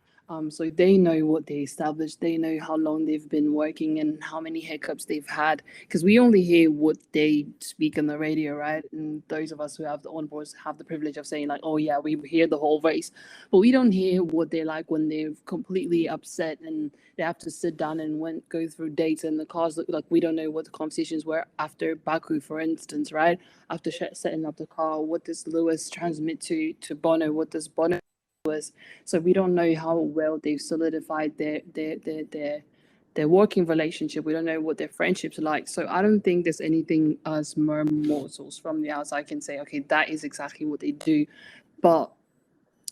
[SPEAKER 1] So they know what they established. They know how long they've been working and how many hiccups they've had. Because we only hear what they speak on the radio, right? And those of us who have the onboards have the privilege of saying like, oh yeah, we hear the whole race. But we don't hear what they're like when they're completely upset and they have to sit down and go through data, and the cars look like we don't know what the conversations were after Baku, for instance, right? After setting up the car, what does Lewis transmit to Bono? What does Bono was? So we don't know how well they've solidified their working relationship. We don't know what their friendships are like. So I don't think there's anything us mere mortals from the outside can say, okay, that is exactly what they do. But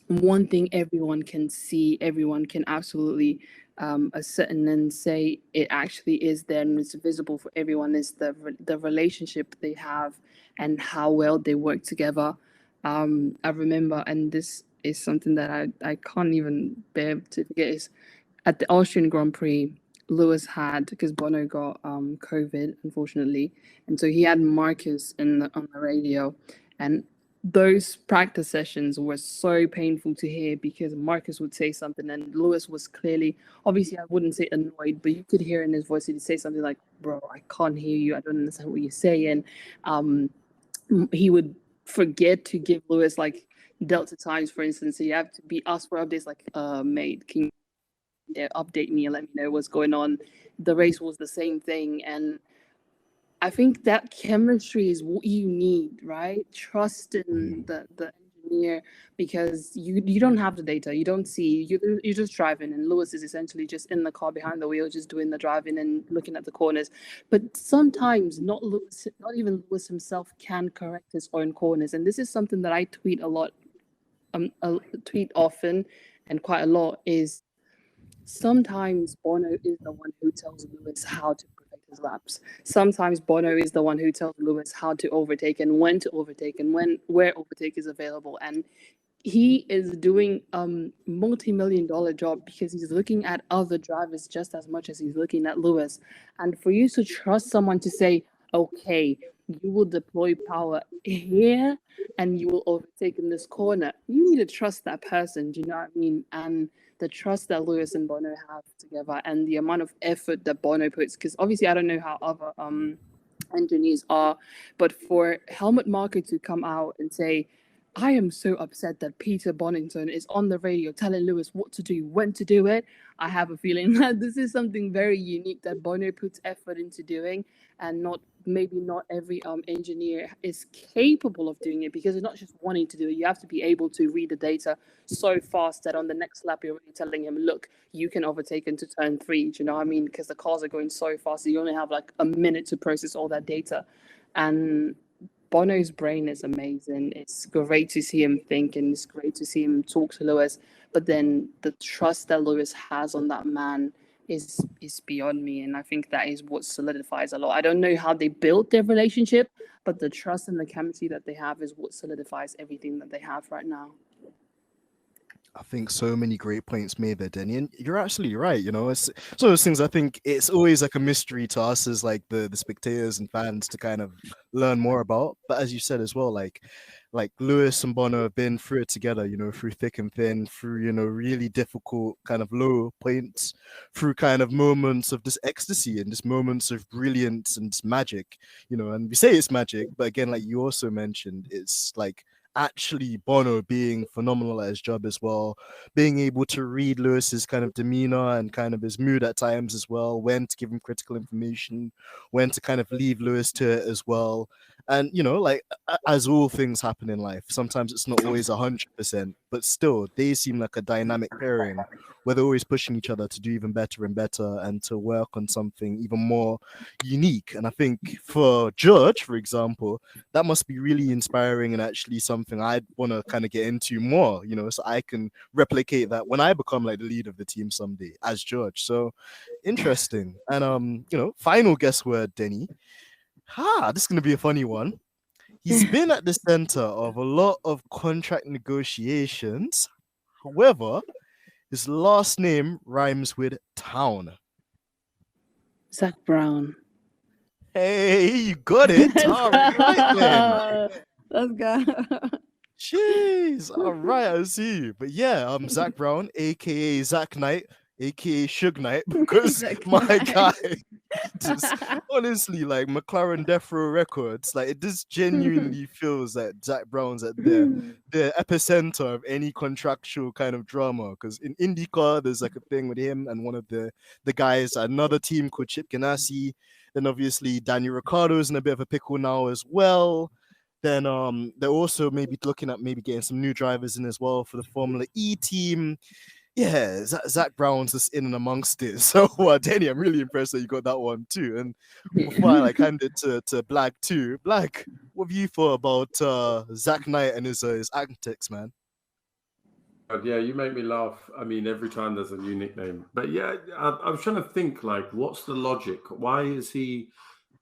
[SPEAKER 1] one thing everyone can see, everyone can absolutely ascertain and say it actually is there and it's visible for everyone, is the relationship they have and how well they work together. I remember, and this is something that I can't even bear to forget, is at the Austrian Grand Prix, Lewis had, because Bono got COVID, unfortunately, and so he had Marcus on the radio, and those practice sessions were so painful to hear because Marcus would say something and Lewis was clearly, obviously I wouldn't say annoyed, but you could hear in his voice he'd say something like, bro, I can't hear you, I don't understand what you're saying. He would forget to give Lewis like Delta times, for instance. So you have to be asked for updates like, mate, can you update me and let me know what's going on? The race was the same thing, and I think that chemistry is what you need, right? Trust in the engineer, because you don't have the data, you don't see, you're just driving, and Lewis is essentially just in the car behind the wheel, just doing the driving and looking at the corners. But sometimes not even Lewis himself can correct his own corners, and this is something that I tweet a lot, tweet often and quite a lot, is sometimes Bono is the one who tells Lewis how to protect his laps. Sometimes Bono is the one who tells Lewis how to overtake and when to overtake and where overtake is available. And he is doing multi-million-dollar job because he's looking at other drivers just as much as he's looking at Lewis. And for you to trust someone to say, okay, you will deploy power here and you will overtake in this corner, you need to trust that person. Do you know what I mean? And the trust that Lewis and Bono have together and the amount of effort that Bono puts, because obviously I don't know how other engineers are, but for Helmut Marko to come out and say, I am so upset that Peter Bonington is on the radio telling Lewis what to do, when to do it. I have a feeling that this is something very unique that Bono puts effort into doing, and maybe not every engineer is capable of doing it, because it's not just wanting to do it. You have to be able to read the data so fast that on the next lap you're already telling him, look, you can overtake into turn 3. Do you know what I mean? Because the cars are going so fast, so you only have like a minute to process all that data. And Bono's brain is amazing. It's great to see him think, and it's great to see him talk to Lewis. But then the trust that Lewis has on that man is beyond me, and I think that is what solidifies a lot. I don't know how they built their relationship, but the trust and the chemistry that they have is what solidifies everything that they have right now.
[SPEAKER 3] I think so many great points made there, Denny, and you're absolutely right. You know, it's one of those things. I think it's always like a mystery to us as like the spectators and fans to kind of learn more about. But as you said as well, like Lewis and Bono have been through it together, you know, through thick and thin, through, you know, really difficult kind of low points, through kind of moments of this ecstasy and just moments of brilliance and magic, you know. And we say it's magic, but again, like you also mentioned, it's like actually Bono being phenomenal at his job as well, being able to read Lewis's kind of demeanor and kind of his mood at times as well, when to give him critical information, when to kind of leave Lewis to it as well. And, you know, like as all things happen in life, sometimes it's not always 100%, but still they seem like a dynamic pairing where they're always pushing each other to do even better and better and to work on something even more unique. And I think for George, for example, that must be really inspiring and actually something I'd want to kind of get into more, you know, so I can replicate that when I become like the lead of the team someday as George. So interesting. And you know, final guess word, Denny. This is gonna be a funny one. He's been at the center of a lot of contract negotiations. However, his last name rhymes with town.
[SPEAKER 1] Zach Brown.
[SPEAKER 3] Hey, you got it. All right, then.
[SPEAKER 1] Let's go.
[SPEAKER 3] Jeez. All right, I see you. But yeah, Zach Brown, aka Zach Knight, aka Suge Knight, because
[SPEAKER 1] Zach
[SPEAKER 3] my
[SPEAKER 1] Knight.
[SPEAKER 3] guy just honestly, like McLaren Death Row Records, like it just genuinely feels like Zach Brown's at the epicenter of any contractual kind of drama. Because in IndyCar, there's like a thing with him and one of the guys at another team called Chip Ganassi. Then obviously Dani Ricardo's in a bit of a pickle now as well. Then they're also maybe looking at maybe getting some new drivers in as well for the Formula E team. Yeah, Zach Brown's just in and amongst it. So, Danny, I'm really impressed that you got that one too. And before I like hand it to Black too, Black, what have you thought about Zach Knight and his antics, man?
[SPEAKER 2] Yeah, you make me laugh. I mean, every time there's a new nickname. But yeah, I was trying to think, like, what's the logic? Why is he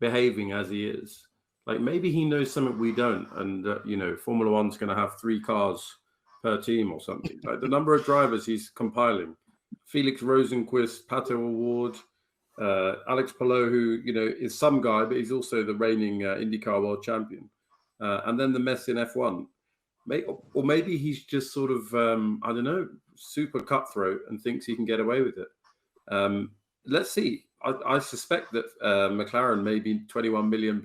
[SPEAKER 2] behaving as he is? Like, maybe he knows something we don't. And, you know, Formula One's going to have 3 cars per team or something. Like the number of drivers he's compiling. Felix Rosenquist, Pato Award, Alex Palou, who, you know, is some guy, but he's also the reigning IndyCar world champion. And then the mess in F1. Or maybe he's just sort of, I don't know, super cutthroat and thinks he can get away with it. Let's see. I suspect that McLaren may be £21 million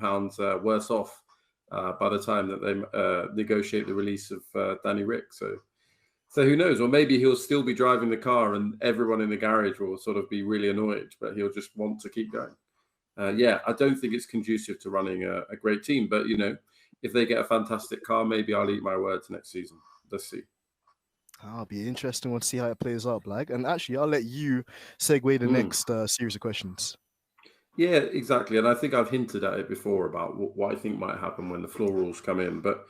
[SPEAKER 2] worse off by the time that they negotiate the release of Dani Ric. So who knows? Or maybe he'll still be driving the car and everyone in the garage will sort of be really annoyed, but he'll just want to keep going. Yeah, I don't think it's conducive to running a great team, but, you know, if they get a fantastic car, maybe I'll eat my words next season. Let's see.
[SPEAKER 3] I'll be interesting to see how it plays out, Black. And actually, I'll let you segue the next series of questions.
[SPEAKER 2] Yeah, exactly. And I think I've hinted at it before about what I think might happen when the floor rules come in. But,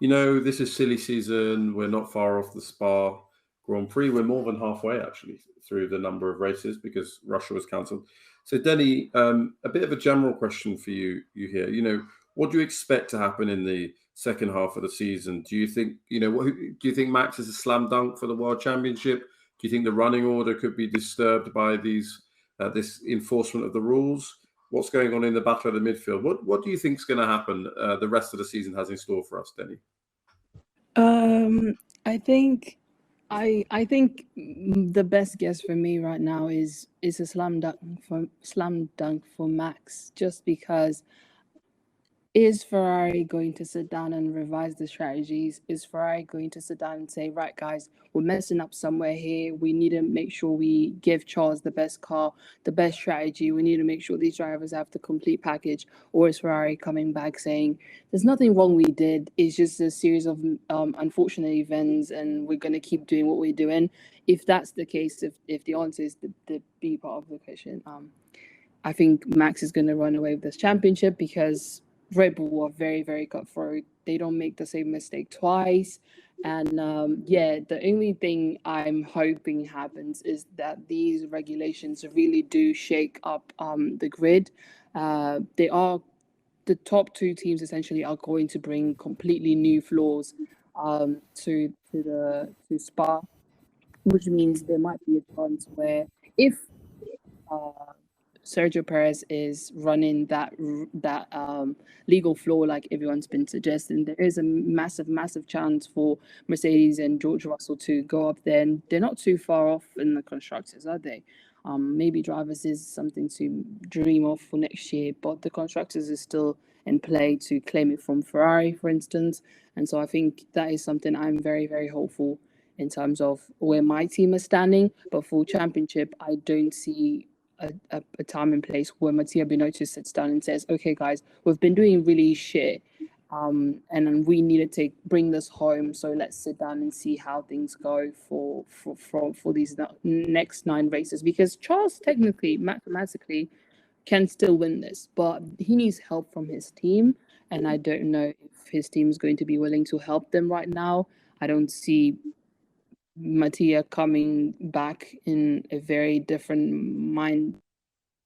[SPEAKER 2] you know, this is silly season. We're not far off the Spa Grand Prix. We're more than halfway, actually, through the number of races because Russia was cancelled. So, Dani, a bit of a general question for you here. You know, what do you expect to happen in the second half of the season? Do you think, you know, do you think Max is a slam dunk for the World Championship? Do you think the running order could be disturbed by these this enforcement of the rules? What's going on in the battle of the midfield? What do you think is going to happen the rest of the season has in store for us, Dani?
[SPEAKER 1] I think the best guess for me right now is a slam dunk for Max, just because. Is Ferrari going to sit down and revise the strategies? Is Ferrari going to sit down and say, right, guys, we're messing up somewhere here. We need to make sure we give Charles the best car, the best strategy. We need to make sure these drivers have the complete package. Or is Ferrari coming back saying, there's nothing wrong we did. It's just a series of unfortunate events and we're going to keep doing what we're doing. If that's the case, if the answer is the B part of the question, I think Max is going to run away with this championship because Red Bull are very, very cutthroat. They don't make the same mistake twice. And yeah, the only thing I'm hoping happens is that these regulations really do shake up the grid. They are the top 2 teams essentially are going to bring completely new floors to Spa, which means there might be a chance where if Sergio Perez is running that legal floor like everyone's been suggesting, there is a massive chance for Mercedes and George Russell to go up there, and they're not too far off in the constructors, are they? Maybe drivers is something to dream of for next year, but the constructors is still in play to claim it from Ferrari, for instance. And so I think that is something I'm very, very hopeful in terms of where my team is standing. But for championship, I don't see a time and place where Mattia Binotto sits down and says, okay, guys, we've been doing really shit. And we need to bring this home. So let's sit down and see how things go for these next 9 races. Because Charles technically, mathematically, can still win this, but he needs help from his team. And I don't know if his team is going to be willing to help them right now. I don't see Mattia coming back in a very different mind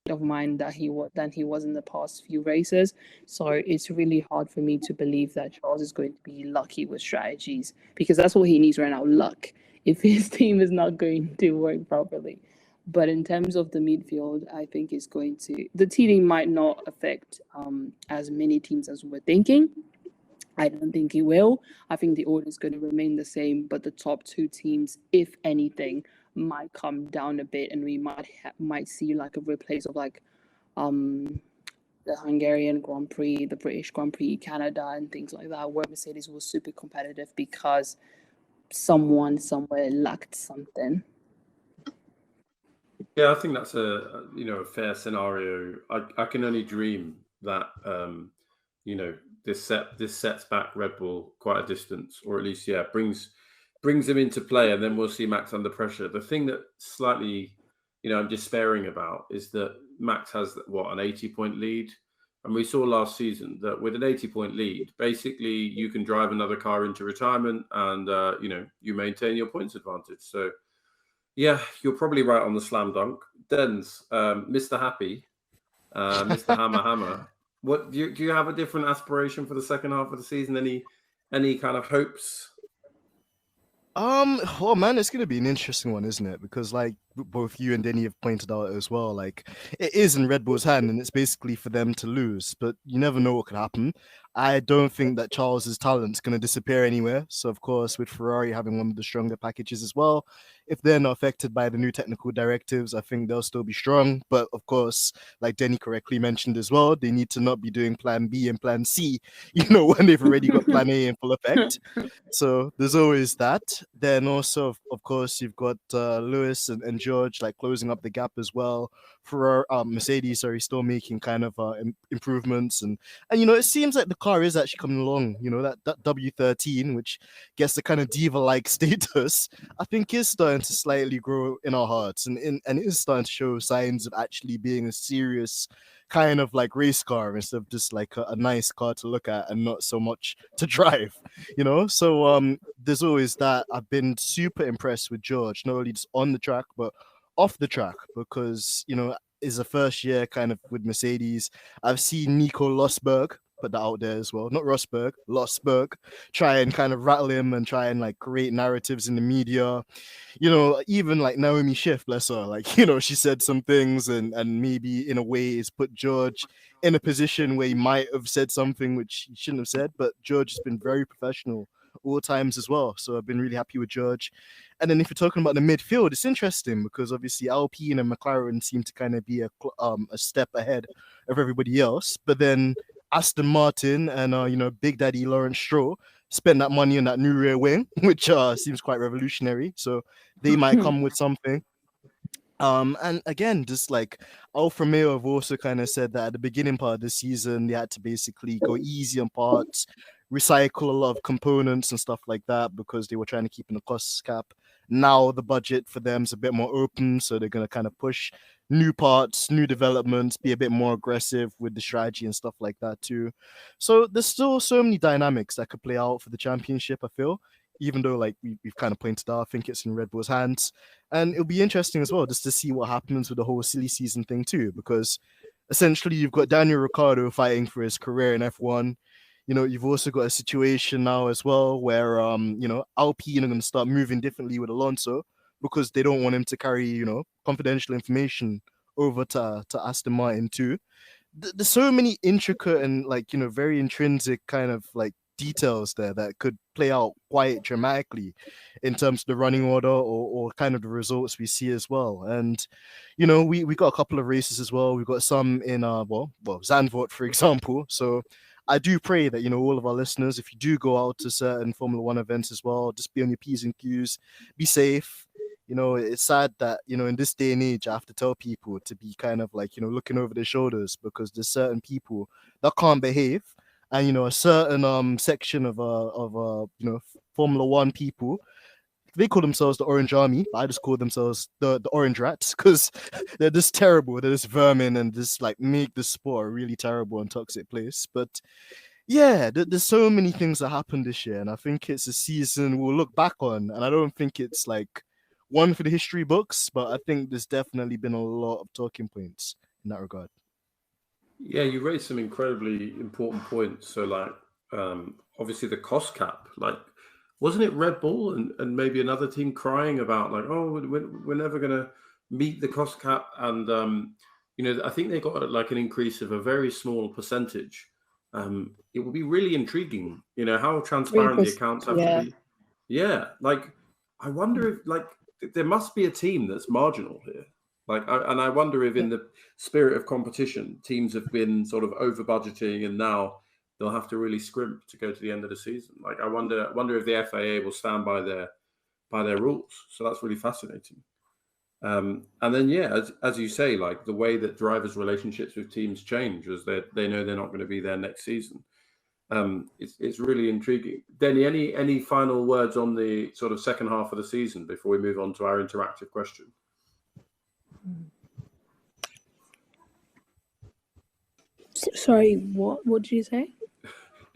[SPEAKER 1] than he was in the past few races. So it's really hard for me to believe that Charles is going to be lucky with strategies, because that's what he needs right now, luck, if his team is not going to work properly. But in terms of the midfield, I think it's going to, the teething might not affect as many teams as we're thinking. I don't think he will. I think the order is going to remain the same, but the top two teams, if anything, might come down a bit, and we might see like a replace of like the Hungarian Grand Prix, the British Grand Prix, Canada, and things like that, where Mercedes was super competitive because someone somewhere lacked something.
[SPEAKER 2] Yeah, I think that's a fair scenario. I can only dream that this sets back Red Bull quite a distance, or at least brings them into play, and then we'll see Max under pressure. The thing that slightly I'm despairing about is that Max has an 80-point lead, and we saw last season that with an 80-point lead, basically you can drive another car into retirement, and you maintain your points advantage. So. Yeah, you're probably right on the slam dunk. Deni'S, Mr. Happy, Mr. Hammer. What do you have a different aspiration for the second half of the season? Any kind of hopes?
[SPEAKER 3] Well, man, it's gonna be an interesting one, isn't it? Because like both you and Dani have pointed out as well, like it is in Red Bull's hand, and it's basically for them to lose. But you never know what could happen. I don't think that Charles's talent's gonna disappear anywhere. So of course, with Ferrari having one of the stronger packages as well, if they're not affected by the new technical directives, I think they'll still be strong. But of course, like Dani correctly mentioned as well, they need to not be doing Plan B and Plan C, when they've already got Plan A in full effect. So there's always that. Then also, of course, you've got Lewis and George like closing up the gap as well. For Mercedes, still making kind of improvements, and it seems like the car is actually coming along. That W13, which gets the kind of diva-like status, I think is starting to slightly grow in our hearts, and it is starting to show signs of actually being a serious kind of like race car instead of just like a nice car to look at and not so much to drive, So there's always that. I've been super impressed with George, not only just on the track but off the track, because is the first year kind of with Mercedes. I've seen Nico Rosberg put that out there as well, not Rosberg, Rosberg, try and kind of rattle him and try and like create narratives in the media. Even like Naomi Schiff, bless her, like she said some things and maybe in a way it's put George in a position where he might have said something which he shouldn't have said, but George has been very professional all times as well. So I've been really happy with George. And then if you're talking about the midfield, it's interesting because obviously Alpine and McLaren seem to kind of be a step ahead of everybody else. But then Aston Martin and Big Daddy Lawrence Stroll spent that money on that new rear wing, which seems quite revolutionary. So they might come with something. And again, just like Alfa Romeo have also kind of said that at the beginning part of the season, they had to basically go easy on parts, recycle a lot of components and stuff like that because they were trying to keep in the cost cap. Now the budget for them is a bit more open, so they're going to kind of push new parts, new developments, be a bit more aggressive with the strategy and stuff like that too. So there's still so many dynamics that could play out for the championship, I feel, even though like we've kind of pointed out, I think it's in Red Bull's hands. And it'll be interesting as well just to see what happens with the whole silly season thing too, because essentially you've got Daniel Ricciardo fighting for his career in F1. You've also got a situation now as well where, Alpine are going to start moving differently with Alonso because they don't want him to carry, confidential information over to Aston Martin too. There's so many intricate and very intrinsic kind of like details there that could play out quite dramatically in terms of the running order or kind of the results we see as well. And we got a couple of races as well. We've got some in Zandvoort, for example. So I do pray that all of our listeners, if you do go out to certain Formula One events as well, just be on your P's and Q's, be safe. It's sad that in this day and age I have to tell people to be kind of like looking over their shoulders because there's certain people that can't behave. And a certain section of Formula One people, they call themselves the Orange Army. I just call themselves the Orange Rats because they're just terrible. They're just vermin and just like make the sport a really terrible and toxic place. But yeah, there's so many things that happened this year, and I think it's a season we'll look back on. And I don't think it's like one for the history books, but I think there's definitely been a lot of talking points in that regard.
[SPEAKER 2] Yeah, you raised some incredibly important points. So, like, obviously the cost cap. Like, wasn't it Red Bull and maybe another team crying about like, oh, we're never going to meet the cost cap? And I think they got like an increase of a very small percentage. it will be really intriguing. You know, how transparent the accounts have to be. Yeah, like I wonder if there must be a team that's marginal here. And I wonder if in the spirit of competition, teams have been sort of over budgeting and now they'll have to really scrimp to go to the end of the season. Like I wonder if the FIA will stand by their rules. So that's really fascinating. And then as you say, like the way that drivers' relationships with teams change as they know they're not going to be there next season. It's really intriguing. Dani, any final words on the sort of second half of the season before we move on to our interactive question?
[SPEAKER 1] Sorry, what did you say?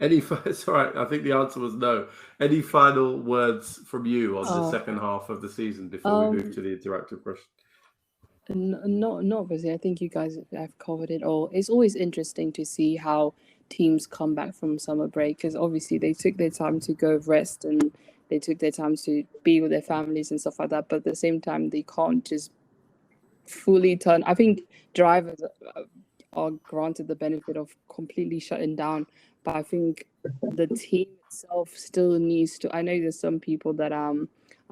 [SPEAKER 2] It's all right. I think the answer was no. Any final words from you on the second half of the season before we move to the interactive question?
[SPEAKER 1] Not really. I think you guys have covered it all. It's always interesting to see how teams come back from summer break, because obviously they took their time to go rest and they took their time to be with their families and stuff like that. But at the same time, they can't just fully turn. I think drivers are granted the benefit of completely shutting down, but I think the team itself still needs to. I know there's some people that I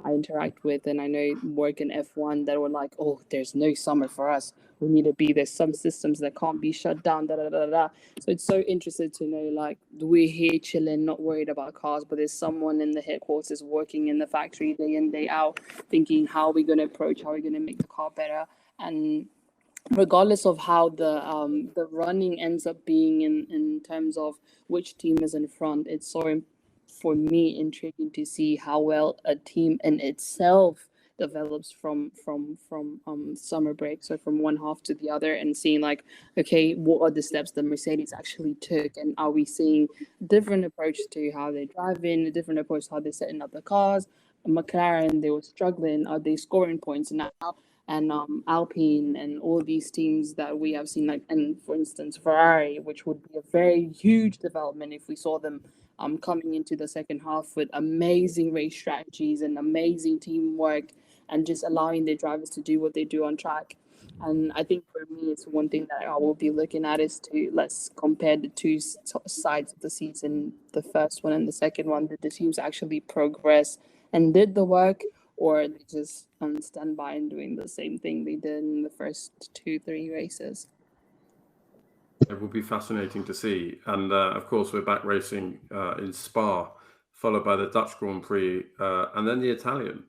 [SPEAKER 1] interact with and I know work in F1 that were like, oh, there's no summer for us. We need to be, there's some systems that can't be shut down, So it's so interesting to know, like, we're here chilling, not worried about cars, but there's someone in the headquarters working in the factory day in, day out, thinking how are we going to approach, how are we going to make the car better. And regardless of how the running ends up being in terms of which team is in front, it's so, for me, intriguing to see how well a team in itself develops from summer break, so from one half to the other, and seeing like, okay, what are the steps that Mercedes actually took, and are we seeing different approach to how they drive in, a different approach to how they're setting up the cars. McLaren, they were struggling, are they scoring points now? And Alpine and all these teams that we have seen, like, and for instance Ferrari, which would be a very huge development if we saw them coming into the second half with amazing race strategies and amazing teamwork and just allowing their drivers to do what they do on track. And I think for me, it's one thing that I will be looking at is to let's compare the two sides of the season, the first one and the second one. Did the teams actually progress and did the work, or they just stand by and doing the same thing they did in the first 2-3 races?
[SPEAKER 2] It will be fascinating to see. And of course, we're back racing in Spa, followed by the Dutch Grand Prix and then the Italian.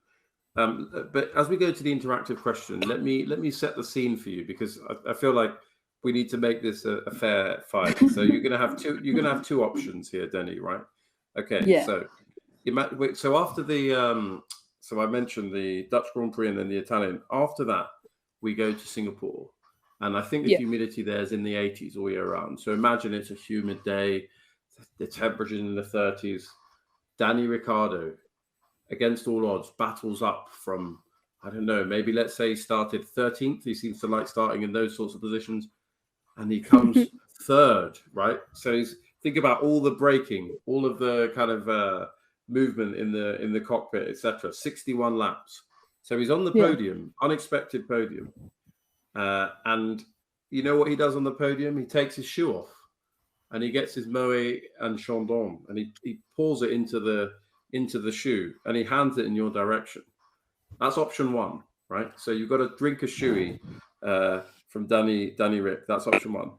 [SPEAKER 2] But as we go to the interactive question, let me set the scene for you, because I feel like we need to make this a fair fight. So you're going to have two options here, Dani, right? Okay. Yeah. So after the so I mentioned the Dutch Grand Prix and then the Italian. After that, we go to Singapore. And I think the humidity there is in the 80s all year round. So imagine it's a humid day, the temperature's in the 30s. Dani Ricardo, against all odds, battles up from, I don't know, maybe let's say he started 13th. He seems to like starting in those sorts of positions. And he comes third, right? So think about all the braking, all of the kind of movement in the cockpit, etc. 61 laps. So he's on the podium, unexpected podium. And you know what he does on the podium? He takes his shoe off and he gets his Moet and Chandon and he pours it into the shoe and he hands it in your direction. That's option one, right? So you've got to drink a Shoey from Dani Ric. That's option one.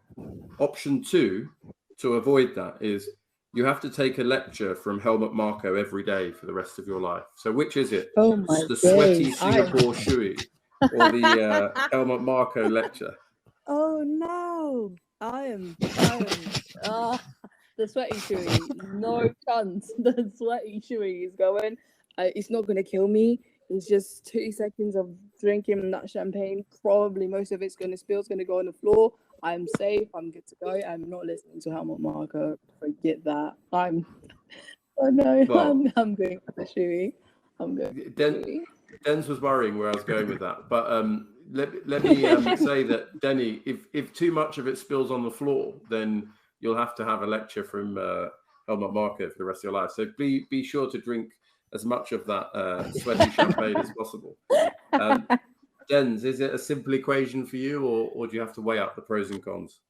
[SPEAKER 2] Option two, to avoid that, is you have to take a lecture from Helmut Marko every day for the rest of your life. So which is it? The sweaty Singapore Shoey or the Helmut Marko lecture?
[SPEAKER 1] Oh no, I am the sweaty Shoey. No chance. The sweaty Shoey is going. It's not going to kill me. It's just 2 seconds of drinking that champagne. Probably most of it's going to spill. It's going to go on the floor. I'm safe. I'm good to go. I'm not listening to Helmut Marko. Forget that. I'm going with the Shoey. I'm good.
[SPEAKER 2] Deni'S was worrying where I was going with that, but let me say that, Dani, if too much of it spills on the floor, then you'll have to have a lecture from Helmut Marko for the rest of your life. So be sure to drink as much of that sweaty champagne as possible. Deni'S, is it a simple equation for you, or do you have to weigh up the pros and cons?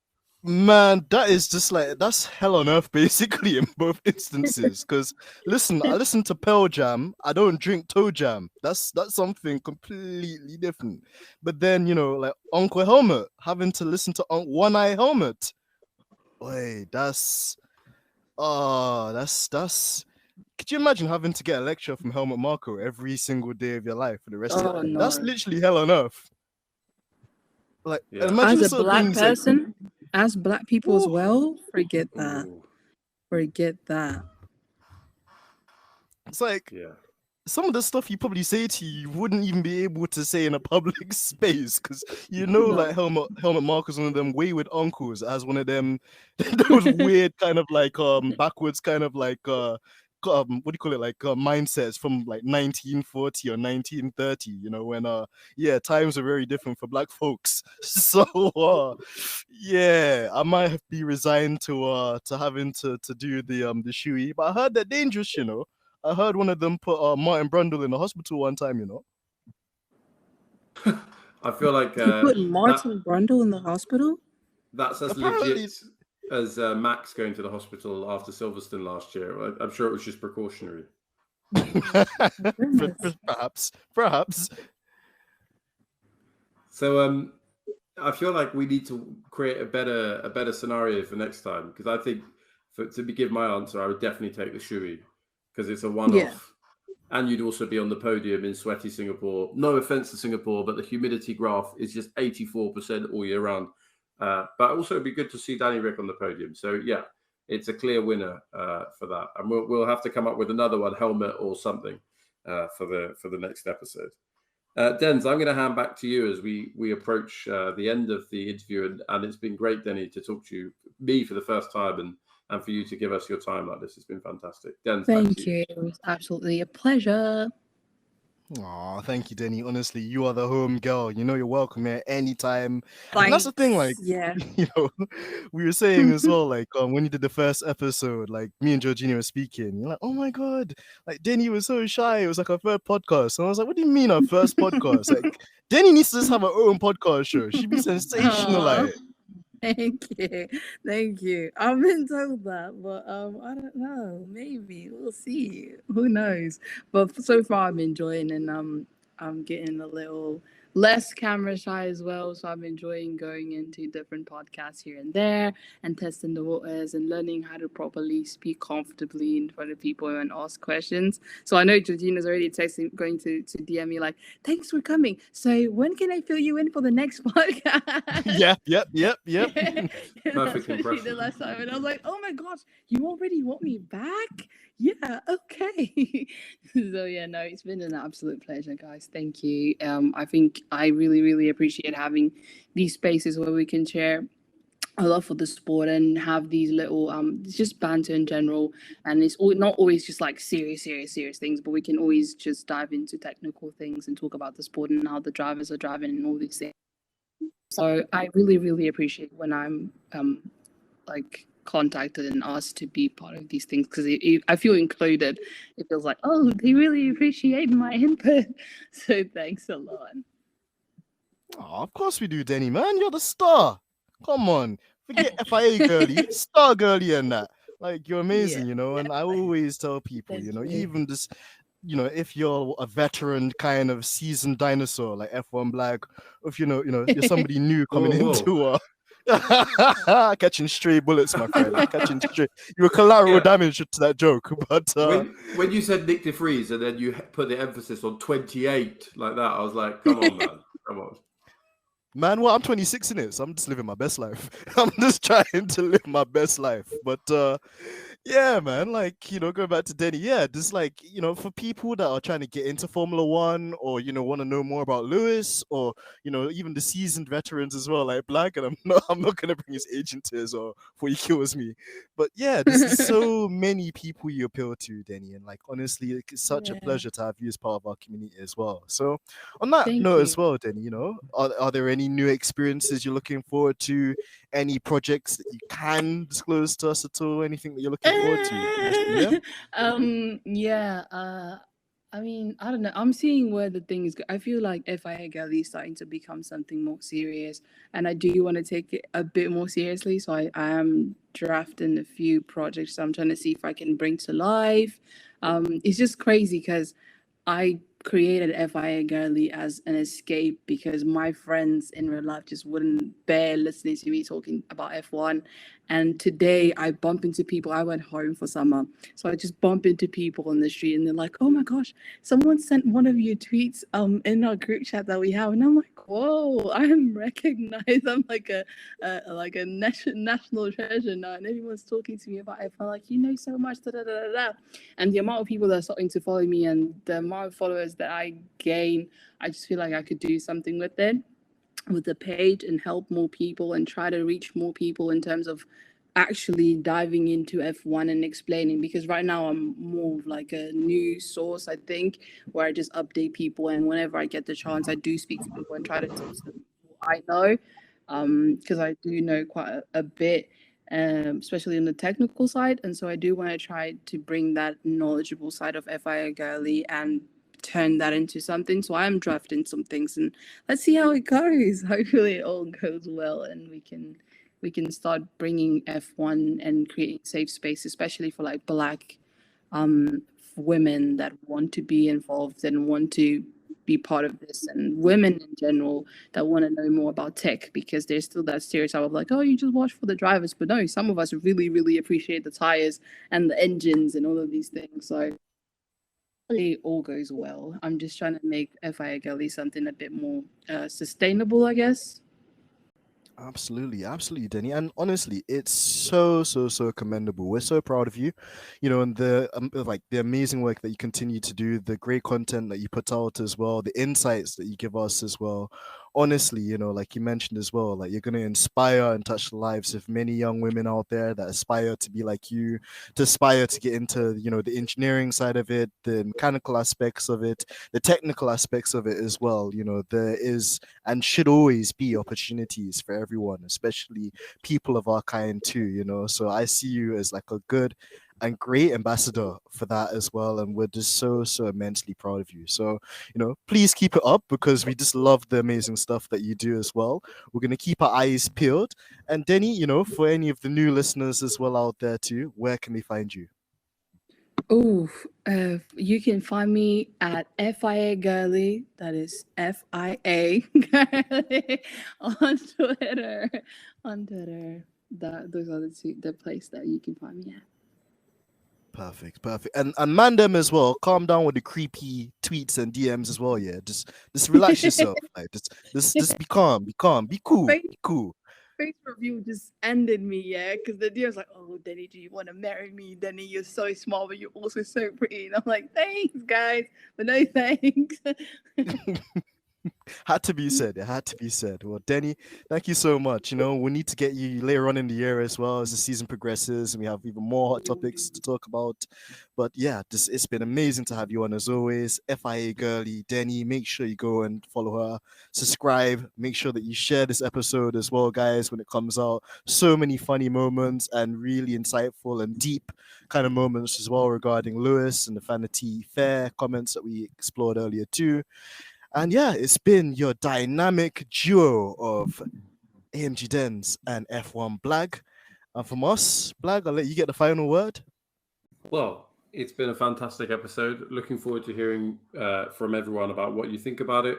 [SPEAKER 3] Man, that is just like that's hell on earth basically in both instances. Because listen, I listen to Pearl Jam, I don't drink toe jam. That's something completely different. But then like Uncle Helmut having to listen to One Eye Helmut. Wait, that's that's. Could you imagine having to get a lecture from Helmut Marko every single day of your life for the rest of your life?
[SPEAKER 1] No.
[SPEAKER 3] That's literally hell on earth. Like,
[SPEAKER 2] Yeah.
[SPEAKER 3] imagine
[SPEAKER 1] As a
[SPEAKER 3] sort of
[SPEAKER 1] black
[SPEAKER 3] things
[SPEAKER 1] person, as black people as
[SPEAKER 3] Ooh.
[SPEAKER 1] well, forget that.
[SPEAKER 2] Ooh,
[SPEAKER 1] Forget that.
[SPEAKER 3] It's like
[SPEAKER 2] yeah.
[SPEAKER 3] some of the stuff you probably say to you wouldn't even be able to say in a public space because like Helmut Marko's one of them wayward uncles as one of them those weird kind of like backwards kind of like what do you call it, like mindsets from like 1940 or 1930, when times are very different for black folks. So yeah, I might be resigned to having to do the shoey, but I heard they're dangerous. I heard one of them put Martin Brundle in the hospital one time.
[SPEAKER 2] I feel like
[SPEAKER 1] You put Martin Brundle in the hospital?
[SPEAKER 2] That's as
[SPEAKER 3] Apparently.
[SPEAKER 2] legit as Max going to the hospital after Silverstone last year. I'm sure it was just precautionary.
[SPEAKER 3] Perhaps.
[SPEAKER 2] So I feel like we need to create a better scenario for next time, because I think to give my answer, I would definitely take the Shoey because it's a one-off.
[SPEAKER 1] Yeah.
[SPEAKER 2] And you'd also be on the podium in sweaty Singapore. No offense to Singapore, but the humidity graph is just 84% all year round. But also it'd be good to see Dani Ric on the podium. So yeah, it's a clear winner for that. And we'll have to come up with another one, Helmut or something, for the next episode. Dens, I'm going to hand back to you as we approach the end of the interview. And it's been great, Dani, to talk to me for the first time and for you to give us your time like this. It's been fantastic. Dens,
[SPEAKER 1] thank you. It was absolutely a pleasure.
[SPEAKER 3] Oh, thank you, Dani. Honestly, you are the home girl. You're welcome here anytime.
[SPEAKER 1] Thanks.
[SPEAKER 3] And that's the thing, like,
[SPEAKER 1] yeah,
[SPEAKER 3] we were saying as well, like, when you did the first episode, like, me and Georgina were speaking. You're like, oh my God, like, Dani was so shy. It was like our third podcast. And I was like, what do you mean our first podcast? Like, Dani needs to just have her own podcast show. She'd be sensational, like.
[SPEAKER 1] Thank you. I've been told that, but I don't know. Maybe we'll see. Who knows? But so far, I'm enjoying, and I'm getting a little less camera shy as well. So I'm enjoying going into different podcasts here and there and testing the waters and learning how to properly speak comfortably in front of people and ask questions. So I know Georgina's already going to DM me like, thanks for coming. So when can I fill you in for the next podcast?
[SPEAKER 3] Yep.
[SPEAKER 2] Perfect impression.
[SPEAKER 1] The last time, and I was like, oh my gosh, you already want me back? Yeah, okay. So yeah, no, it's been an absolute pleasure, guys. Thank you. I think I really appreciate having these spaces where we can share a love for the sport and have these little just banter in general. And it's not always just like serious things, but we can always just dive into technical things and talk about the sport and how the drivers are driving and all these things. So I really appreciate when I'm like contacted and asked to be part of these things, because I feel included. It feels like, oh, they really appreciate my input. So thanks a lot.
[SPEAKER 3] Oh, of course we do, Dani, man. You're the star. Come on. Forget FIA girly, star girly and that. Like, you're amazing, and I always tell people, even just, if you're a veteran kind of seasoned dinosaur like F1 Black, or if you're somebody new coming into catching stray bullets, my friend. Catching stray. You were collateral damage to that joke, but
[SPEAKER 2] when you said Nick de Vries and then you put the emphasis on 28 like that, I was like, come on, man, come on.
[SPEAKER 3] Man, well, I'm 26 in it, so I'm just living my best life. I'm just trying to live my best life. But yeah, man, like, going back to Dani, just like, for people that are trying to get into Formula One or, want to know more about Lewis or, even the seasoned veterans as well, like Black, and I'm not going to bring his agent to this or before he kills me. But yeah, there's so many people you appeal to, Dani, and like, honestly, it's such a pleasure to have you as part of our community as well. So on that note as well, Dani, are there any new experiences you're looking forward to? Any projects that you can disclose to us at all? Anything that you're looking forward to?
[SPEAKER 1] I mean, I don't know. I'm seeing where the thing is. I feel like FIA Girly is starting to become something more serious, and I do want to take it a bit more seriously. So I am drafting a few projects. I'm trying to see if I can bring to life. It's just crazy because I created FIA Girly as an escape because my friends in real life just wouldn't bear listening to me talking about F1. And today I bump into people. I went home for summer. So I just bump into people on the street and they're like, oh my gosh, someone sent one of your tweets in our group chat that we have. And I'm like, whoa, I'm recognized. I'm like a national treasure now. And everyone's talking to me about F1, like, you know so much, da da da da da. And the amount of people that are starting to follow me and the amount of followers that I gain, I just feel like I could do something with it, with the page, and help more people and try to reach more people in terms of actually diving into F1 and explaining, because right now I'm more of like a news source, I think, where I just update people, and whenever I get the chance I do speak to people and try to teach them what I know, because I do know quite a bit, especially on the technical side, and so I do want to try to bring that knowledgeable side of FIA Girly and turn that into something. So I am drafting some things, and let's see how it goes. Hopefully it all goes well and we can start bringing F1 and creating safe space, especially for like Black women that want to be involved and want to be part of this, and women in general that want to know more about tech, because there's still that stereotype of like, oh, you just watch for the drivers. But no, some of us really, really appreciate the tires and the engines and all of these things. So it all goes well. I'm just trying to make FIA Girly something a bit more sustainable, I guess.
[SPEAKER 3] Absolutely, absolutely, Denny. And honestly, it's so commendable. We're so proud of you, and the like the amazing work that you continue to do, the great content that you put out as well, the insights that you give us as well. Honestly, like you mentioned as well, like you're going to inspire and touch the lives of many young women out there that aspire to be like you, to aspire to get into, the engineering side of it, the mechanical aspects of it, the technical aspects of it as well. There is and should always be opportunities for everyone, especially people of our kind too, So I see you as like a good and great ambassador for that as well. And we're just so immensely proud of you. So, please keep it up, because we just love the amazing stuff that you do as well. We're going to keep our eyes peeled. And Denny, for any of the new listeners as well out there too, where can they find you?
[SPEAKER 1] Oh, you can find me at FIA Girly, that is FIA Girly, on Twitter. Those are the place that you can find me at.
[SPEAKER 3] Perfect. And man them as well. Calm down with the creepy tweets and DMs as well. Yeah, just relax yourself. Like just be calm, be cool, be cool.
[SPEAKER 1] Face review just ended me, yeah, because the deal was like, oh, Dani, do you want to marry me? Dani, you're so small, but you're also so pretty. And I'm like, thanks, guys, but no thanks.
[SPEAKER 3] Had to be said. It had to be said. Well, Dani, thank you so much. We need to get you later on in the year as well, as the season progresses and we have even more hot topics to talk about. But yeah, it's been amazing to have you on as always. FIA Girly, Dani, make sure you go and follow her, subscribe, make sure that you share this episode as well, guys, when it comes out. So many funny moments and really insightful and deep kind of moments as well regarding Lewis and the Vanity Fair comments that we explored earlier too. And yeah, it's been your dynamic duo of AMG Deni'S and F1 Blag. And from us, Blag, I'll let you get the final word.
[SPEAKER 2] Well, it's been a fantastic episode. Looking forward to hearing from everyone about what you think about it.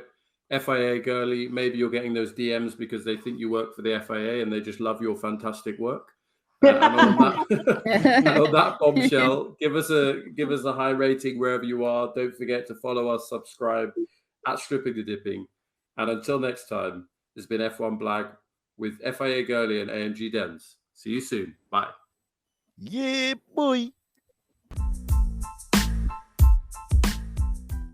[SPEAKER 2] FIA Girly, maybe you're getting those DMs because they think you work for the FIA and they just love your fantastic work. And on that bombshell, give us a high rating wherever you are. Don't forget to follow us, subscribe at Stripping the Dipping. And until next time, this has been F1 Blag with FIA Girly and AMG Deni'S. See you soon. Bye.
[SPEAKER 3] Yeah, boy.